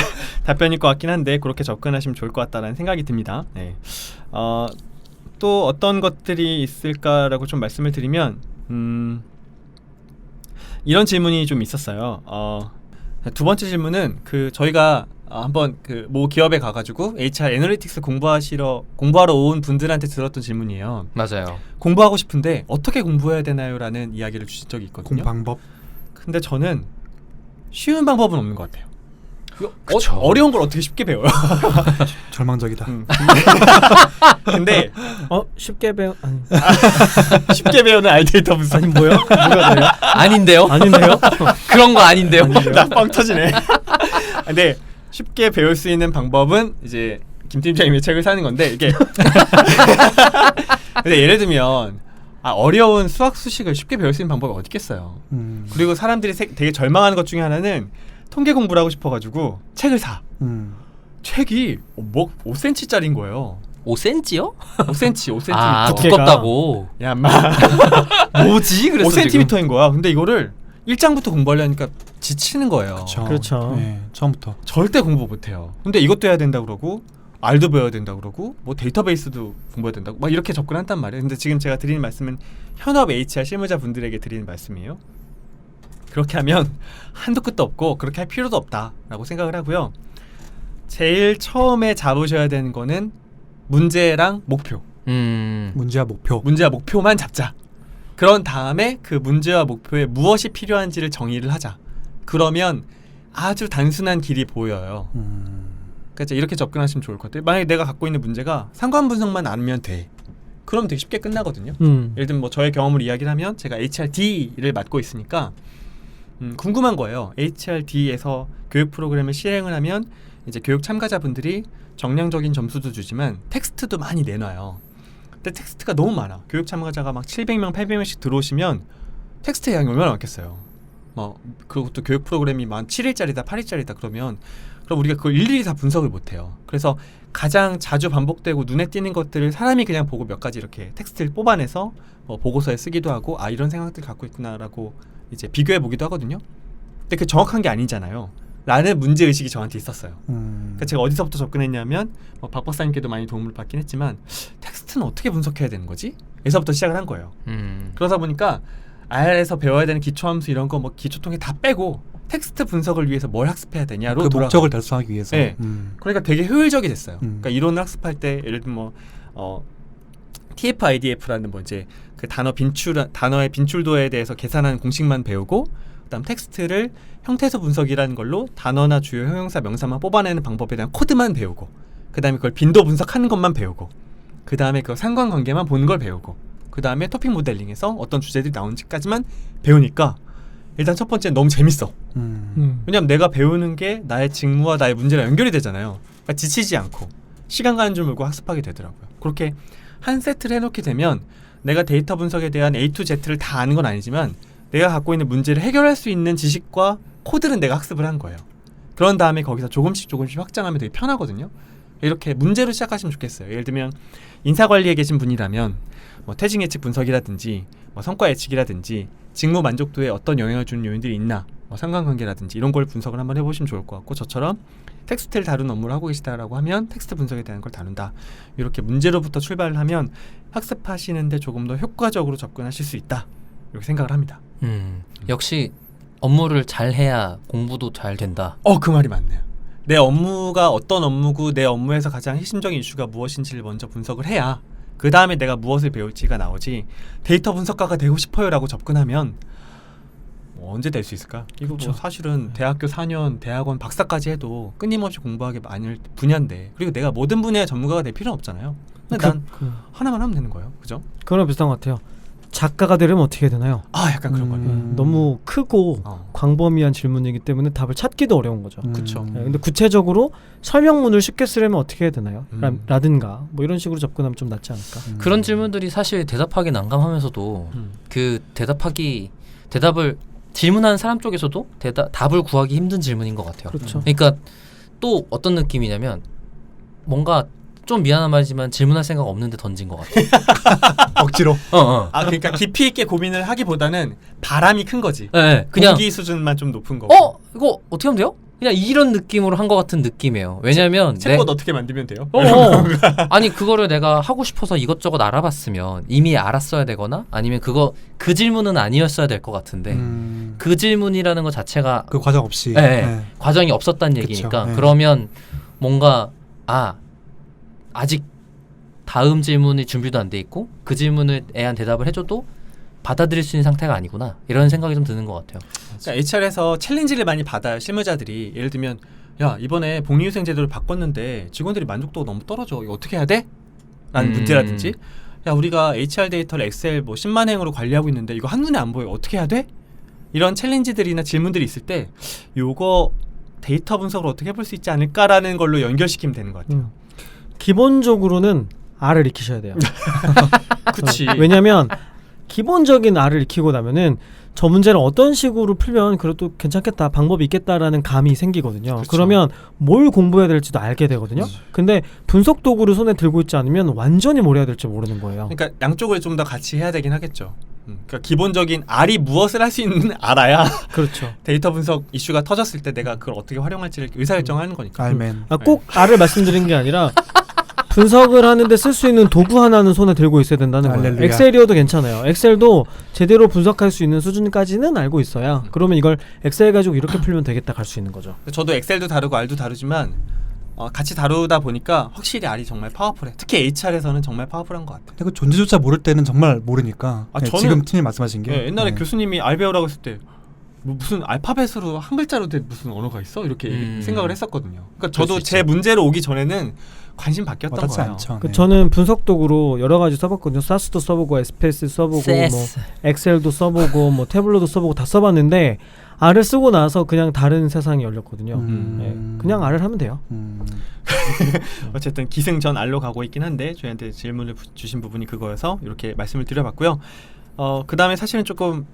답변일 것 같긴 한데 그렇게 접근하시면 좋을 것 같다는 생각이 듭니다. 네. 또 어떤 것들이 있을까라고 좀 말씀을 드리면 이런 질문이 좀 있었어요. 두 번째 질문은 저희가 한번 모 기업에 가가지고 HR 애널리틱스 공부하러 온 분들한테 들었던 질문이에요. 맞아요. 공부하고 싶은데 어떻게 공부해야 되나요? 라는 이야기를 주신 적이 있거든요. 공방법. 근데 저는 쉬운 방법은 없는 것 같아요. 그쵸. 어려운 걸 어떻게 쉽게 배워요? 절망적이다. 근데 쉽게 배워 아니, 쉽게 배우는 아이데이터 분석. 아니 뭐요? 뭐가 돼요? 아닌데요? 아닌데요? 그런 거 아닌데요? 나빵 터지네. 근데 쉽게 배울 수 있는 방법은 이제 김 팀장님의 책을 사는 건데 이게 근데 예를 들면 어려운 수학 수식을 쉽게 배울 수 있는 방법이 어디 있겠어요. 그리고 사람들이 되게 절망하는 것 중에 하나는 통계 공부를 하고 싶어가지고 책을 사. 책이 5cm짜리인 거예요. 5cm요? 5cm. 아, 두께가. 두껍다고. 야, 인마. 뭐지? 그랬어 5cm인 거야. 근데 이거를 1장부터 공부하려니까 지치는 거예요. 그렇죠. 네, 처음부터. 절대 공부 못 해요. 근데 이것도 해야 된다 그러고 R도 배워야 된다 그러고 뭐 데이터베이스도 공부해야 된다고 막 이렇게 접근한단 말이에요. 근데 지금 제가 드리는 말씀은 현업 HR 실무자분들에게 드리는 말씀이에요. 그렇게 하면 한도 끝도 없고 그렇게 할 필요도 없다라고 생각을 하고요. 제일 처음에 잡으셔야 되는 거는 문제랑 목표. 문제와 목표. 문제와 목표만 잡자. 그런 다음에 그 문제와 목표에 무엇이 필요한지를 정의를 하자. 그러면 아주 단순한 길이 보여요. 그러니까 이렇게 접근하시면 좋을 것 같아요. 만약에 내가 갖고 있는 문제가 상관 분석만 알면 돼. 그럼 되게 쉽게 끝나거든요. 예를 들면 뭐 저의 경험을 이야기를 하면 제가 HRD를 맡고 있으니까 궁금한 거예요. HRD에서 교육 프로그램을 실행을 하면 이제 교육 참가자분들이 정량적인 점수도 주지만 텍스트도 많이 내놔요. 근데 텍스트가 너무 많아. 교육 참가자가 막 700명, 800명씩 들어오시면 텍스트 양이 얼마나 많겠어요. 그리고 또 교육 프로그램이 만 7일짜리다, 8일짜리다 그러면 그럼 우리가 그걸 일일이 다 분석을 못 해요. 그래서 가장 자주 반복되고 눈에 띄는 것들을 사람이 그냥 보고 몇 가지 이렇게 텍스트를 뽑아내서 보고서에 쓰기도 하고 이런 생각들 갖고 있구나라고 이제 비교해 보기도 하거든요. 근데 그 정확한 게 아니잖아요. 라는 문제의식이 저한테 있었어요. 그러니까 제가 어디서부터 접근했냐면 박 박사님께도 많이 도움을 받긴 했지만 텍스트는 어떻게 분석해야 되는 거지? 에서부터 시작을 한 거예요. 그러다 보니까 R에서 배워야 되는 기초함수 이런 거 뭐 기초통계 다 빼고 tek스트 분석을 위해서 뭘 학습해야 되냐로 그 목적을 달성하기 위해서. 네. 그러니까 되게 효율적이 됐어요. 그러니까 이론을 학습할 때 예를 들면 TF-IDF라는 뭐 이제 그 단어의 빈출도에 대해서 계산하는 공식만 배우고 그다음 텍스트를 형태소 분석이라는 걸로 단어나 주요 형용사 명사만 뽑아내는 방법에 대한 코드만 배우고 그다음에 그걸 빈도 분석하는 것만 배우고 그다음에 그 상관관계만 보는 걸 배우고 그다음에 토픽 모델링에서 어떤 주제들이 나오는지까지만 배우니까 일단 첫 번째는 너무 재밌어. 왜냐면 내가 배우는 게 나의 직무와 나의 문제랑 연결이 되잖아요. 그러니까 지치지 않고 시간 가는 줄 모르고 학습하게 되더라고요. 그렇게 한 세트를 해놓게 되면 내가 데이터 분석에 대한 A to Z를 다 아는 건 아니지만 내가 갖고 있는 문제를 해결할 수 있는 지식과 코드는 내가 학습을 한 거예요. 그런 다음에 거기서 조금씩 확장하면 되게 편하거든요. 이렇게 문제로 시작하시면 좋겠어요. 예를 들면 인사관리에 계신 분이라면 뭐 퇴직 예측 분석이라든지 뭐 성과 예측이라든지 직무 만족도에 어떤 영향을 주는 요인들이 있나 뭐 상관관계라든지 이런 걸 분석을 한번 해보시면 좋을 것 같고 저처럼 텍스트를 다루는 업무를 하고 계시다라고 하면 텍스트 분석에 대한 걸 다룬다. 이렇게 문제로부터 출발을 하면 학습하시는데 조금 더 효과적으로 접근하실 수 있다. 이렇게 생각을 합니다. 역시 업무를 잘 해야 공부도 잘 된다. 그 말이 맞네요. 내 업무가 어떤 업무고 내 업무에서 가장 핵심적인 이슈가 무엇인지를 먼저 분석을 해야 그 다음에 내가 무엇을 배울지가 나오지 데이터 분석가가 되고 싶어요라고 접근하면 언제 될 수 있을까? 이거 뭐 사실은 대학교 4년 대학원 박사까지 해도 끊임없이 공부하기 많을 분야인데 그리고 내가 모든 분야의 전문가가 될 필요는 없잖아요. 근데 난 하나만 하면 되는 거예요. 그죠? 그거랑 비슷한 것 같아요. 작가가 되려면 어떻게 해야 되나요? 약간 그런 거예요. 너무 크고 광범위한 질문이기 때문에 답을 찾기도 어려운 거죠. 그렇죠. 근데 구체적으로 설명문을 쉽게 쓰려면 어떻게 해야 되나요? 라든가 뭐 이런 식으로 접근하면 좀 낫지 않을까? 그런 질문들이 사실 대답하기 난감하면서도 그 대답을 질문하는 사람 쪽에서도 답을 구하기 힘든 질문인 것 같아요. 그렇죠. 그러니까 또 어떤 느낌이냐면 뭔가 좀 미안한 말이지만 질문할 생각 없는데 던진 것 같아. 억지로. 그러니까 깊이 있게 고민을 하기보다는 바람이 큰 거지. 네, 그냥 공기 수준만 좀 높은 거고. 이거 어떻게 하면 돼요? 그냥 이런 느낌으로 한 것 같은 느낌이에요. 왜냐면 챗봇 어떻게 만들면 돼요? 아니 그거를 내가 하고 싶어서 이것저것 알아봤으면 이미 알았어야 되거나 아니면 그 질문은 아니었어야 될 것 같은데 그 질문이라는 것 자체가 그 과정 없이 과정이 없었다는 그쵸, 얘기니까 그러면 뭔가 아직 다음 질문이 준비도 안 돼 있고 그 질문에 대한 대답을 해줘도 받아들일 수 있는 상태가 아니구나 이런 생각이 좀 드는 것 같아요. 그러니까 HR에서 챌린지를 많이 받아요. 실무자들이 예를 들면 야 이번에 복리후생 제도를 바꿨는데 직원들이 만족도가 너무 떨어져. 이거 어떻게 해야 돼? 라는 문제라든지 야 우리가 HR 데이터를 엑셀 뭐 10만 행으로 관리하고 있는데 이거 한눈에 안 보여. 어떻게 해야 돼? 이런 챌린지들이나 질문들이 있을 때 요거 데이터 분석을 어떻게 해볼 수 있지 않을까라는 걸로 연결시키면 되는 것 같아요. 기본적으로는 R을 익히셔야 돼요. 그치. 왜냐하면 기본적인 R을 익히고 나면은 저 문제를 어떤 식으로 풀면 그래도 괜찮겠다, 방법이 있겠다라는 감이 생기거든요. 그렇죠. 그러면 뭘 공부해야 될지도 알게 되거든요. 근데 분석 도구를 손에 들고 있지 않으면 완전히 뭘 해야 될지 모르는 거예요. 그러니까 양쪽을 좀 더 같이 해야 되긴 하겠죠. 그러니까 기본적인 R이 무엇을 할 수 있는 알아야 그렇죠. 데이터 분석 이슈가 터졌을 때 내가 그걸 어떻게 활용할지를 의사결정하는 거니까. 알맨. 꼭 R을 말씀드린 게 아니라 분석을 하는데 쓸 수 있는 도구 하나는 손에 들고 있어야 된다는 거예요. 할렐루야. 엑셀이어도 괜찮아요. 엑셀도 제대로 분석할 수 있는 수준까지는 알고 있어야 그러면 이걸 엑셀 가지고 이렇게 풀면 되겠다 갈 수 있는 거죠. 저도 엑셀도 다르고 R도 다르지만 같이 다루다 보니까 확실히 R이 정말 파워풀해. 특히 HR에서는 정말 파워풀한 것 같아요. 근데 그 존재조차 모를 때는 정말 모르니까. 아, 네, 저는- 지금 팀이 말씀하신 게 옛날에 교수님이 R 배우라고 했을 때 무슨 알파벳으로 한 글자로 된 무슨 언어가 있어? 이렇게 생각을 했었거든요. 그러니까 저도 수 제 있죠. 문제로 오기 전에는 관심 바뀌었던 와닿지 거예요. 않죠. 그 네. 저는 분석 도구로 여러 가지 써봤거든요. 사스도 써보고 SPS 써보고 뭐 엑셀도 써보고 뭐 태블로도 써보고 다 써봤는데 R을 쓰고 나서 그냥 다른 세상이 열렸거든요. 네, 그냥 R을 하면 돼요. 어쨌든 기승전 R로 가고 있긴 한데 저희한테 질문을 주신 부분이 그거여서 이렇게 말씀을 드려봤고요. 그 다음에 사실은 조금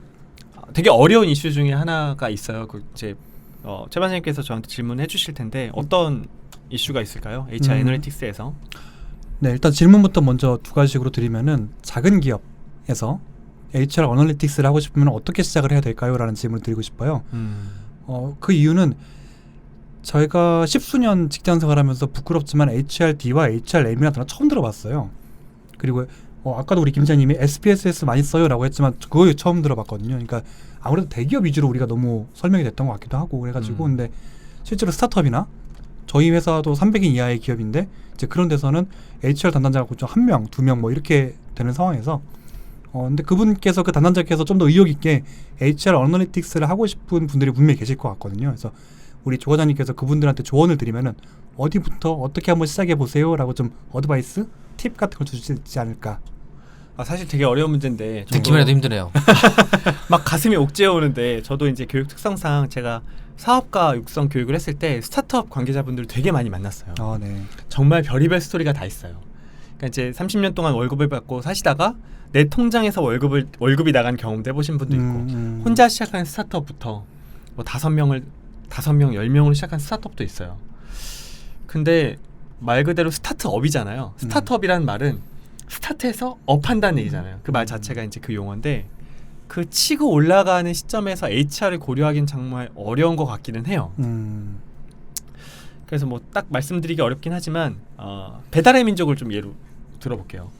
되게 어려운 이슈 중에 하나가 있어요. 그 이제 최 반장님께서 저한테 질문해 주실 텐데 어떤 이슈가 있을까요? HR 애널리틱스에서. 네, 일단 질문부터 먼저 두 가지식으로 드리면은 작은 기업에서 HR 어널리틱스를 하고 싶으면 어떻게 시작을 해야 될까요? 라는 질문을 드리고 싶어요. 그 이유는 저희가 10수년 직장 생활하면서 부끄럽지만 HRD와 HRM이라는 단어 처음 들어봤어요. 그리고 아까도 우리 김 기자님이 SPSS 많이 써요 라고 했지만 그거 처음 들어봤거든요. 그러니까 아무래도 대기업 위주로 우리가 너무 설명이 됐던 것 같기도 하고 그래가지고 근데 실제로 스타트업이나 저희 회사도 300인 이하의 기업인데 이제 그런 데서는 HR 담당자가 보통 1명, 2명 뭐 이렇게 되는 상황에서 근데 그분께서 그 담당자께서 좀 더 의욕 있게 HR 어널리틱스를 하고 싶은 분들이 분명히 계실 것 같거든요. 그래서 우리 조 과장님께서 그분들한테 조언을 드리면은 어디부터 어떻게 한번 시작해 보세요라고 좀 어드바이스, 팁 같은 걸 주시지 않을까. 사실 되게 어려운 문제인데 저도 듣기만 해도 힘드네요. 막 가슴이 옥죄어오는데 저도 이제 교육 특성상 제가 사업가 육성 교육을 했을 때 스타트업 관계자분들 되게 많이 만났어요. 아, 네. 정말 별의별 스토리가 다 있어요. 그러니까 이제 30년 동안 월급을 받고 사시다가 내 통장에서 월급이 나간 경험도 해보신 분도 있고 혼자 시작한 스타트업부터 뭐 5명, 10명으로 시작한 스타트업도 있어요. 근데 말 그대로 스타트업이잖아요. 스타트업이라는 말은 스타트에서 업한다는 얘기잖아요. 그 말 자체가 이제 그 용어인데 그 치고 올라가는 시점에서 HR을 고려하기는 정말 어려운 것 같기는 해요. 그래서 뭐 딱 말씀드리기 어렵긴 하지만 배달의 민족을 좀 예로 들어볼게요.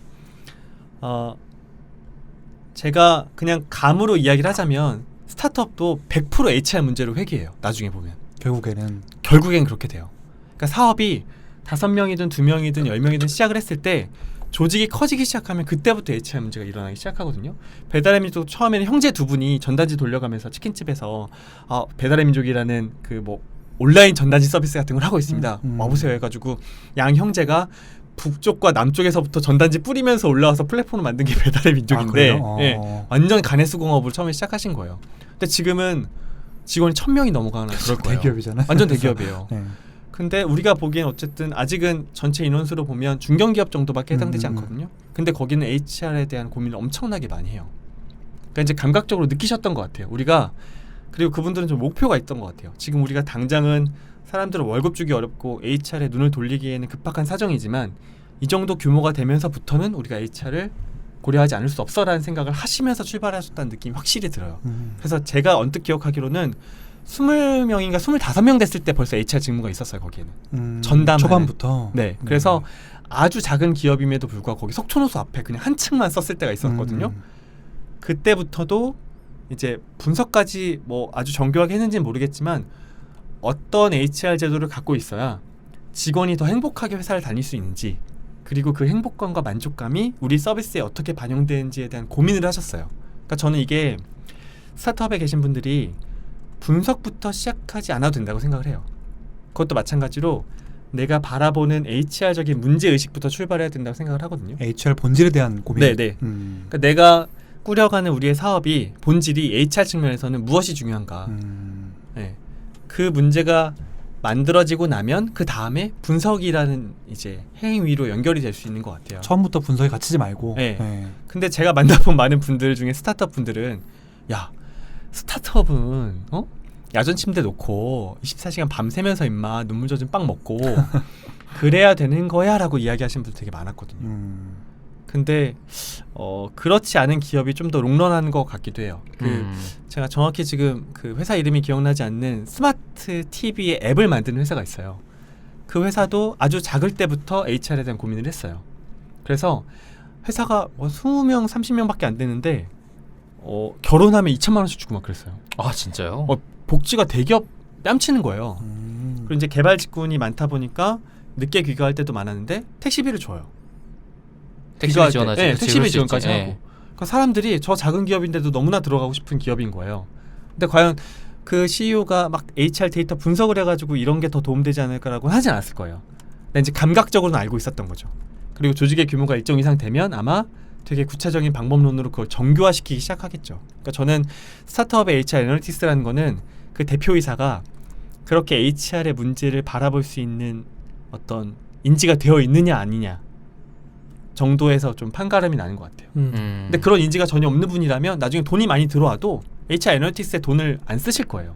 제가 그냥 감으로 이야기를 하자면 스타트업도 100% HR 문제로 회귀해요. 나중에 보면 결국엔 그렇게 돼요. 그러니까 사업이 5명이든 2명이든 10명이든 시작을 했을 때 조직이 커지기 시작하면 그때부터 HR 문제가 일어나기 시작하거든요. 배달의 민족도 처음에는 형제 두 분이 전단지 돌려가면서 치킨집에서 배달의 민족이라는 그 뭐 온라인 전단지 서비스 같은 걸 하고 있습니다. 와보세요 해가지고 양 형제가 북쪽과 남쪽에서부터 전단지 뿌리면서 올라와서 플랫폼을 만든 게 배달의 민족인데 예, 완전 가내수공업을 처음에 시작하신 거예요. 근데 지금은 직원이 1000명이 넘어가나 그럴 거예요. 대기업이잖아요. 완전 대기업이에요. 네. 근데 우리가 보기엔 어쨌든 아직은 전체 인원수로 보면 중견기업 정도밖에 해당되지 않거든요. 근데 거기는 HR에 대한 고민을 엄청나게 많이 해요. 그러니까 이제 감각적으로 느끼셨던 것 같아요. 우리가 그리고 그분들은 좀 목표가 있던 것 같아요. 지금 우리가 당장은 사람들은 월급 주기 어렵고 HR에 눈을 돌리기에는 급박한 사정이지만 이 정도 규모가 되면서부터는 우리가 HR을 고려하지 않을 수 없어라는 생각을 하시면서 출발하셨다는 느낌이 확실히 들어요. 그래서 제가 언뜻 기억하기로는 20명인가 25명 됐을 때 벌써 HR 직무가 있었어요. 거기에는 전담 초반부터. 네. 그래서 아주 작은 기업임에도 불구하고 거기 석촌호수 앞에 그냥 한 층만 썼을 때가 있었거든요. 그때부터도 이제 분석까지 뭐 아주 정교하게 했는지는 모르겠지만 어떤 HR 제도를 갖고 있어야 직원이 더 행복하게 회사를 다닐 수 있는지 그리고 그 행복감과 만족감이 우리 서비스에 어떻게 반영되는지에 대한 고민을 하셨어요. 그러니까 저는 이게 스타트업에 계신 분들이 분석부터 시작하지 않아도 된다고 생각을 해요. 그것도 마찬가지로 내가 바라보는 HR적인 문제 의식부터 출발해야 된다고 생각을 하거든요. HR 본질에 대한 고민. 네네. 그러니까 내가 꾸려가는 우리의 사업이 본질이 HR 측면에서는 무엇이 중요한가. 네. 그 문제가 만들어지고 나면 그 다음에 분석이라는 이제 행위로 연결이 될 수 있는 것 같아요. 처음부터 분석에 갇히지 말고. 네. 네. 근데 제가 만나본 많은 분들 중에 스타트업 분들은 야 스타트업은 야전 침대 놓고 24시간 밤새면서 임마 눈물 젖은 빵 먹고 그래야 되는 거야 라고 이야기하시는 분들 되게 많았거든요. 근데 그렇지 않은 기업이 좀 더 롱런한 것 같기도 해요. 제가 정확히 지금 그 회사 이름이 기억나지 않는 스마트 TV의 앱을 만드는 회사가 있어요. 그 회사도 아주 작을 때부터 HR에 대한 고민을 했어요. 그래서 회사가 20명, 30명밖에 안 되는데 결혼하면 2천만 원씩 주고 막 그랬어요. 아 진짜요? 복지가 대기업 뺨치는 거예요. 그리고 이제 개발 직군이 많다 보니까 늦게 귀가할 때도 많았는데 택시비를 줘요. 택시비 지원하지. 네, 그치, 택시비 그럴 수 지원까지 있지. 하고. 예. 그러니까 사람들이 저 작은 기업인데도 너무나 들어가고 싶은 기업인 거예요. 근데 과연 그 CEO가 막 HR 데이터 분석을 해가지고 이런 게 더 도움되지 않을까라고 하진 않았을 거예요. 근데 이제 감각적으로는 알고 있었던 거죠. 그리고 조직의 규모가 일정 이상 되면 아마 되게 구체적인 방법론으로 그걸 정교화시키기 시작하겠죠. 그러니까 저는 스타트업의 HR 애널리티스트라는 거는 그 대표이사가 그렇게 HR의 문제를 바라볼 수 있는 어떤 인지가 되어 있느냐 아니냐 정도에서 좀 판가름이 나는 것 같아요. 근데 그런 인지가 전혀 없는 분이라면 나중에 돈이 많이 들어와도 HR 애널리티스트에 돈을 안 쓰실 거예요.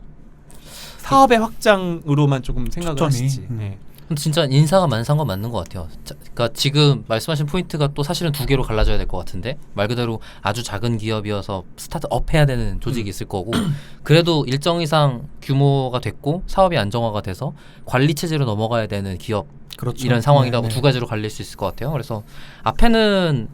사업의 확장으로만 조금 생각을 초점이. 하시지. 네. 근데 진짜 인사가 만산 건 맞는 것 같아요. 그러니까 지금 말씀하신 포인트가 또 사실은 두 개로 갈라져야 될 것 같은데 말 그대로 아주 작은 기업이어서 스타트업 해야 되는 조직이 있을 거고 그래도 일정 이상 규모가 됐고 사업이 안정화가 돼서 관리 체제로 넘어가야 되는 기업 그렇죠. 이런 상황이라고 네, 네. 두 가지로 갈릴 수 있을 것 같아요. 그래서 앞에는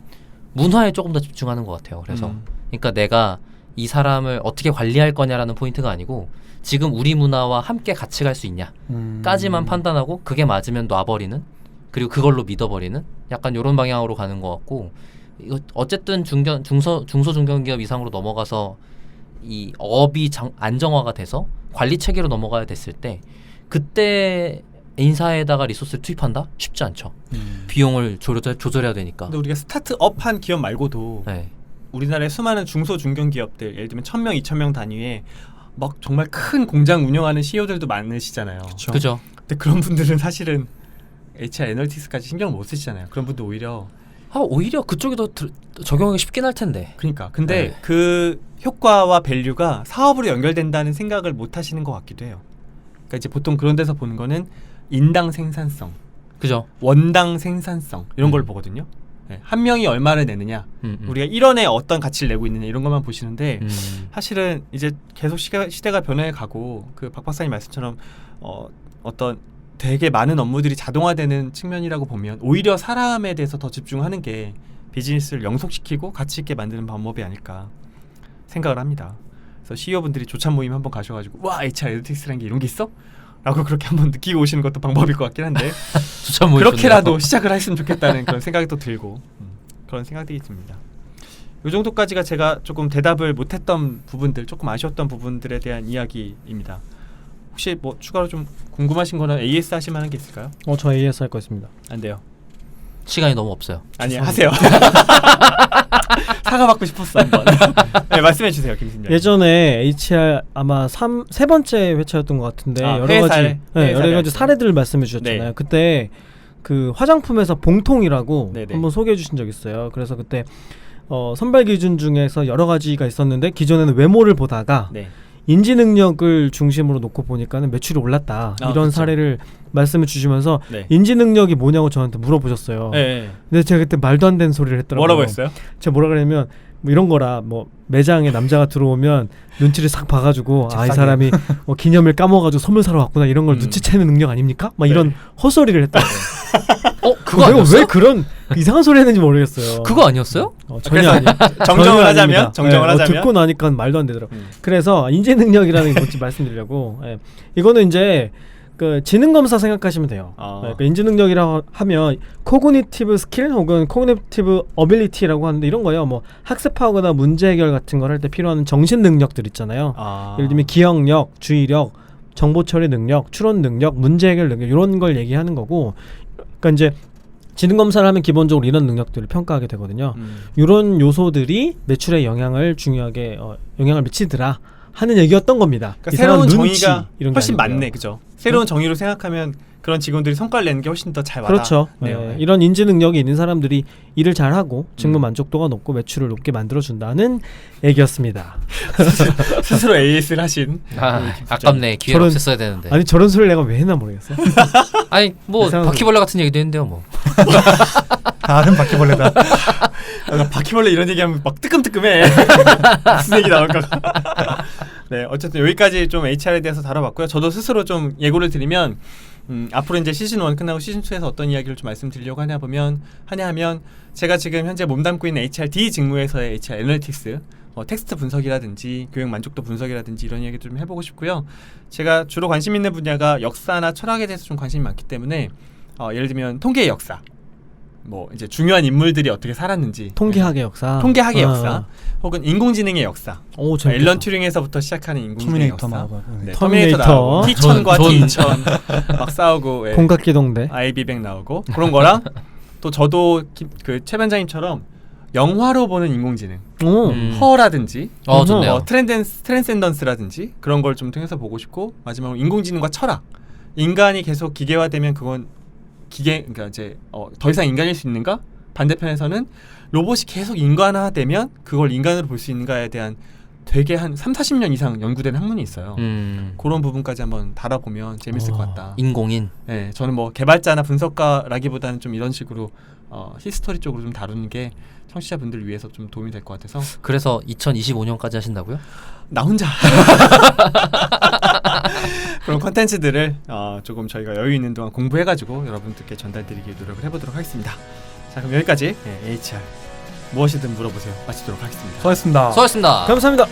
문화에 조금 더 집중하는 것 같아요. 그래서 그러니까 내가 이 사람을 어떻게 관리할 거냐라는 포인트가 아니고 지금 우리 문화와 함께 같이 갈 수 있냐까지만 판단하고 그게 맞으면 놔버리는 그리고 그걸로 믿어버리는 약간 이런 방향으로 가는 것 같고 이거 어쨌든 중소중견기업 이상으로 넘어가서 이 업이 안정화가 돼서 관리 체계로 넘어가야 됐을 때 그때 인사에다가 리소스를 투입한다? 쉽지 않죠. 비용을 조절해야 되니까. 근데 우리가 스타트업한 기업 말고도 네. 우리나라의 수많은 중소 중견 기업들 예를 들면 1,000명, 2,000명 단위의 막 정말 큰 공장 운영하는 CEO들도 많으시잖아요. 그죠. 근데 그런 분들은 사실은 HR 애널리티스트까지 신경을 못 쓰시잖아요. 그런 분들 오히려 오히려 그쪽이 더 적용하기 쉽긴 할 텐데. 그러니까 근데 네. 그 효과와 밸류가 사업으로 연결된다는 생각을 못 하시는 것 같기도 해요. 그러니까 이제 보통 그런 데서 보는 거는 인당 생산성, 그죠. 원당 생산성 이런 걸 보거든요. 네, 한 명이 얼마를 내느냐, 우리가 1원에 어떤 가치를 내고 있느냐 이런 것만 보시는데 사실은 이제 계속 시대가 변해 가고 그 박 박사님 말씀처럼 어떤 되게 많은 업무들이 자동화되는 측면이라고 보면 오히려 사람에 대해서 더 집중하는 게 비즈니스를 영속시키고 가치 있게 만드는 방법이 아닐까 생각을 합니다. 그래서 CEO분들이 조찬 모임 한번 가셔가지고 와 HR 애널리틱스라는 게 이런 게 있어? 라고 그렇게 한번 느끼고 오시는 것도 방법일 것 같긴 한데 그렇게라도 시작을 했으면 좋겠다는 그런 생각이 또 들고 그런 생각들이 듭니다. 이 정도까지가 제가 조금 대답을 못했던 부분들, 조금 아쉬웠던 부분들에 대한 이야기입니다. 혹시 뭐 추가로 좀 궁금하신 거나 AS 하실 만한 게 있을까요? 저 AS 할 거 있습니다. 안 돼요. 시간이 너무 없어요. 아니 하세요. 사과받고 싶었어 한번. 네, 말씀해 주세요, 김팀장. 예전에 HR 아마 세 번째 회차였던 것 같은데 여러 가지 사례들을 말씀해 주셨잖아요. 네. 그때 그 화장품회사 봉통이라고 네네. 한번 소개해 주신 적 있어요. 그래서 그때 선발 기준 중에서 여러 가지가 있었는데 기존에는 외모를 보다가 네. 인지 능력을 중심으로 놓고 보니까는 매출이 올랐다. 이런 그렇죠. 사례를 말씀해 주시면서 네. 인지 능력이 뭐냐고 저한테 물어보셨어요. 네. 근데 제가 그때 말도 안 되는 소리를 했더라고요. 뭐라고 했어요? 제가 뭐라 그러냐면 뭐 이런 거라 뭐 매장에 남자가 들어오면 눈치를 싹 봐가지고 이 사람이 기념일 까먹어가지고 선물 사러 왔구나 이런 걸 눈치채는 능력 아닙니까? 막 이런 헛소리를 했더라고요. 그거 내가 아니었어요? 왜 그런 이상한 소리 했는지 모르겠어요. 그거 아니었어요? 전혀 아니에요. 정정을 전혀 아닙니다. 하자면 듣고 나니까 말도 안 되더라고요. 그래서 인지 능력이라는 게 뭔지 말씀드리려고 이거는 이제 그 지능 검사 생각하시면 돼요. 그러니까 인지 능력이라고 하면 코그니티브 스킬 혹은 코그니티브 어빌리티라고 하는데 이런 거예요. 뭐 학습하거나 문제 해결 같은 걸 할 때 필요한 정신 능력들 있잖아요. 예를 들면 기억력, 주의력, 정보 처리 능력, 추론 능력, 문제 해결 능력 이런 걸 얘기하는 거고, 그러니까 이제 지능 검사를 하면 기본적으로 이런 능력들을 평가하게 되거든요. 이런 요소들이 매출에 영향을 중요하게 영향을 미치더라 하는 얘기였던 겁니다. 그러니까 이 사람 새로운 눈치, 정의가 이런 게 훨씬 아니고요. 많네, 그죠? 새로운 정의로 생각하면 그런 직원들이 성과를 내는 게 훨씬 더 잘 와닿네요. 그렇죠. 네. 이런 인지 능력이 있는 사람들이 일을 잘하고 직무 만족도가 높고 매출을 높게 만들어준다는 얘기였습니다. 스스로 AS를 하신 아깝네. 기회를 저런- 없앴어야 되는데. 아니 저런 소리를 내가 왜 했나 모르겠어. 아니 뭐 이상한 바퀴벌레 같은 얘기도 했는데요, 뭐. 다른 바퀴벌레다. 바퀴벌레 이런 얘기하면 막 뜨끔뜨끔해. 무슨 얘기 나올까. 네, 어쨌든 여기까지 좀 HR에 대해서 다뤄봤고요. 저도 스스로 좀 예고를 드리면 앞으로 이제 시즌 1 끝나고 시즌 2에서 어떤 이야기를 좀 말씀드리려고 하면 제가 지금 현재 몸담고 있는 HRD 직무에서의 HR 애널리틱스, 텍스트 분석이라든지 교육 만족도 분석이라든지 이런 이야기도 좀 해보고 싶고요. 제가 주로 관심 있는 분야가 역사나 철학에 대해서 좀 관심이 많기 때문에 예를 들면 통계의 역사, 뭐 이제 중요한 인물들이 어떻게 살았는지, 통계학의 역사. 통계학의 역사, 혹은 인공지능의 역사. 오, 재밌겠다. 앨런 튜링에서부터 시작하는 인공지능의 터미네이터 역사. 나오고. 네, 터미네이터. 터미네이터 나오고 T1000과 존. T2000 막 싸우고, 예. 공각기동대. 아이비백 나오고 그런 거랑 또 저도 그 최 반장님처럼 영화로 보는 인공지능, 오. 허라든지 좋네요. 트랜센던스라든지 그런 걸 좀 통해서 보고 싶고, 마지막으로 인공지능과 철학. 인간이 계속 기계화되면 그건 그러니까 이제 더 이상 인간일 수 있는가? 반대편에서는 로봇이 계속 인간화되면 그걸 인간으로 볼 수 있는가에 대한 되게 한 30-40년 이상 연구된 학문이 있어요. 그런 부분까지 한번 다뤄보면 재밌을 것 같다. 인공인. 네, 저는 뭐 개발자나 분석가라기보다는 좀 이런 식으로 히스토리 쪽으로 좀 다루는 게 청취자분들 위해서 좀 도움이 될 것 같아서. 그래서 2025년까지 하신다고요? 나 혼자 그런 컨텐츠들을 조금 저희가 여유 있는 동안 공부해가지고 여러분들께 전달드리기 노력을 해보도록 하겠습니다. 자, 그럼 여기까지 HR 무엇이든 물어보세요 마치도록 하겠습니다. 수고하셨습니다. 수고하셨습니다. 감사합니다.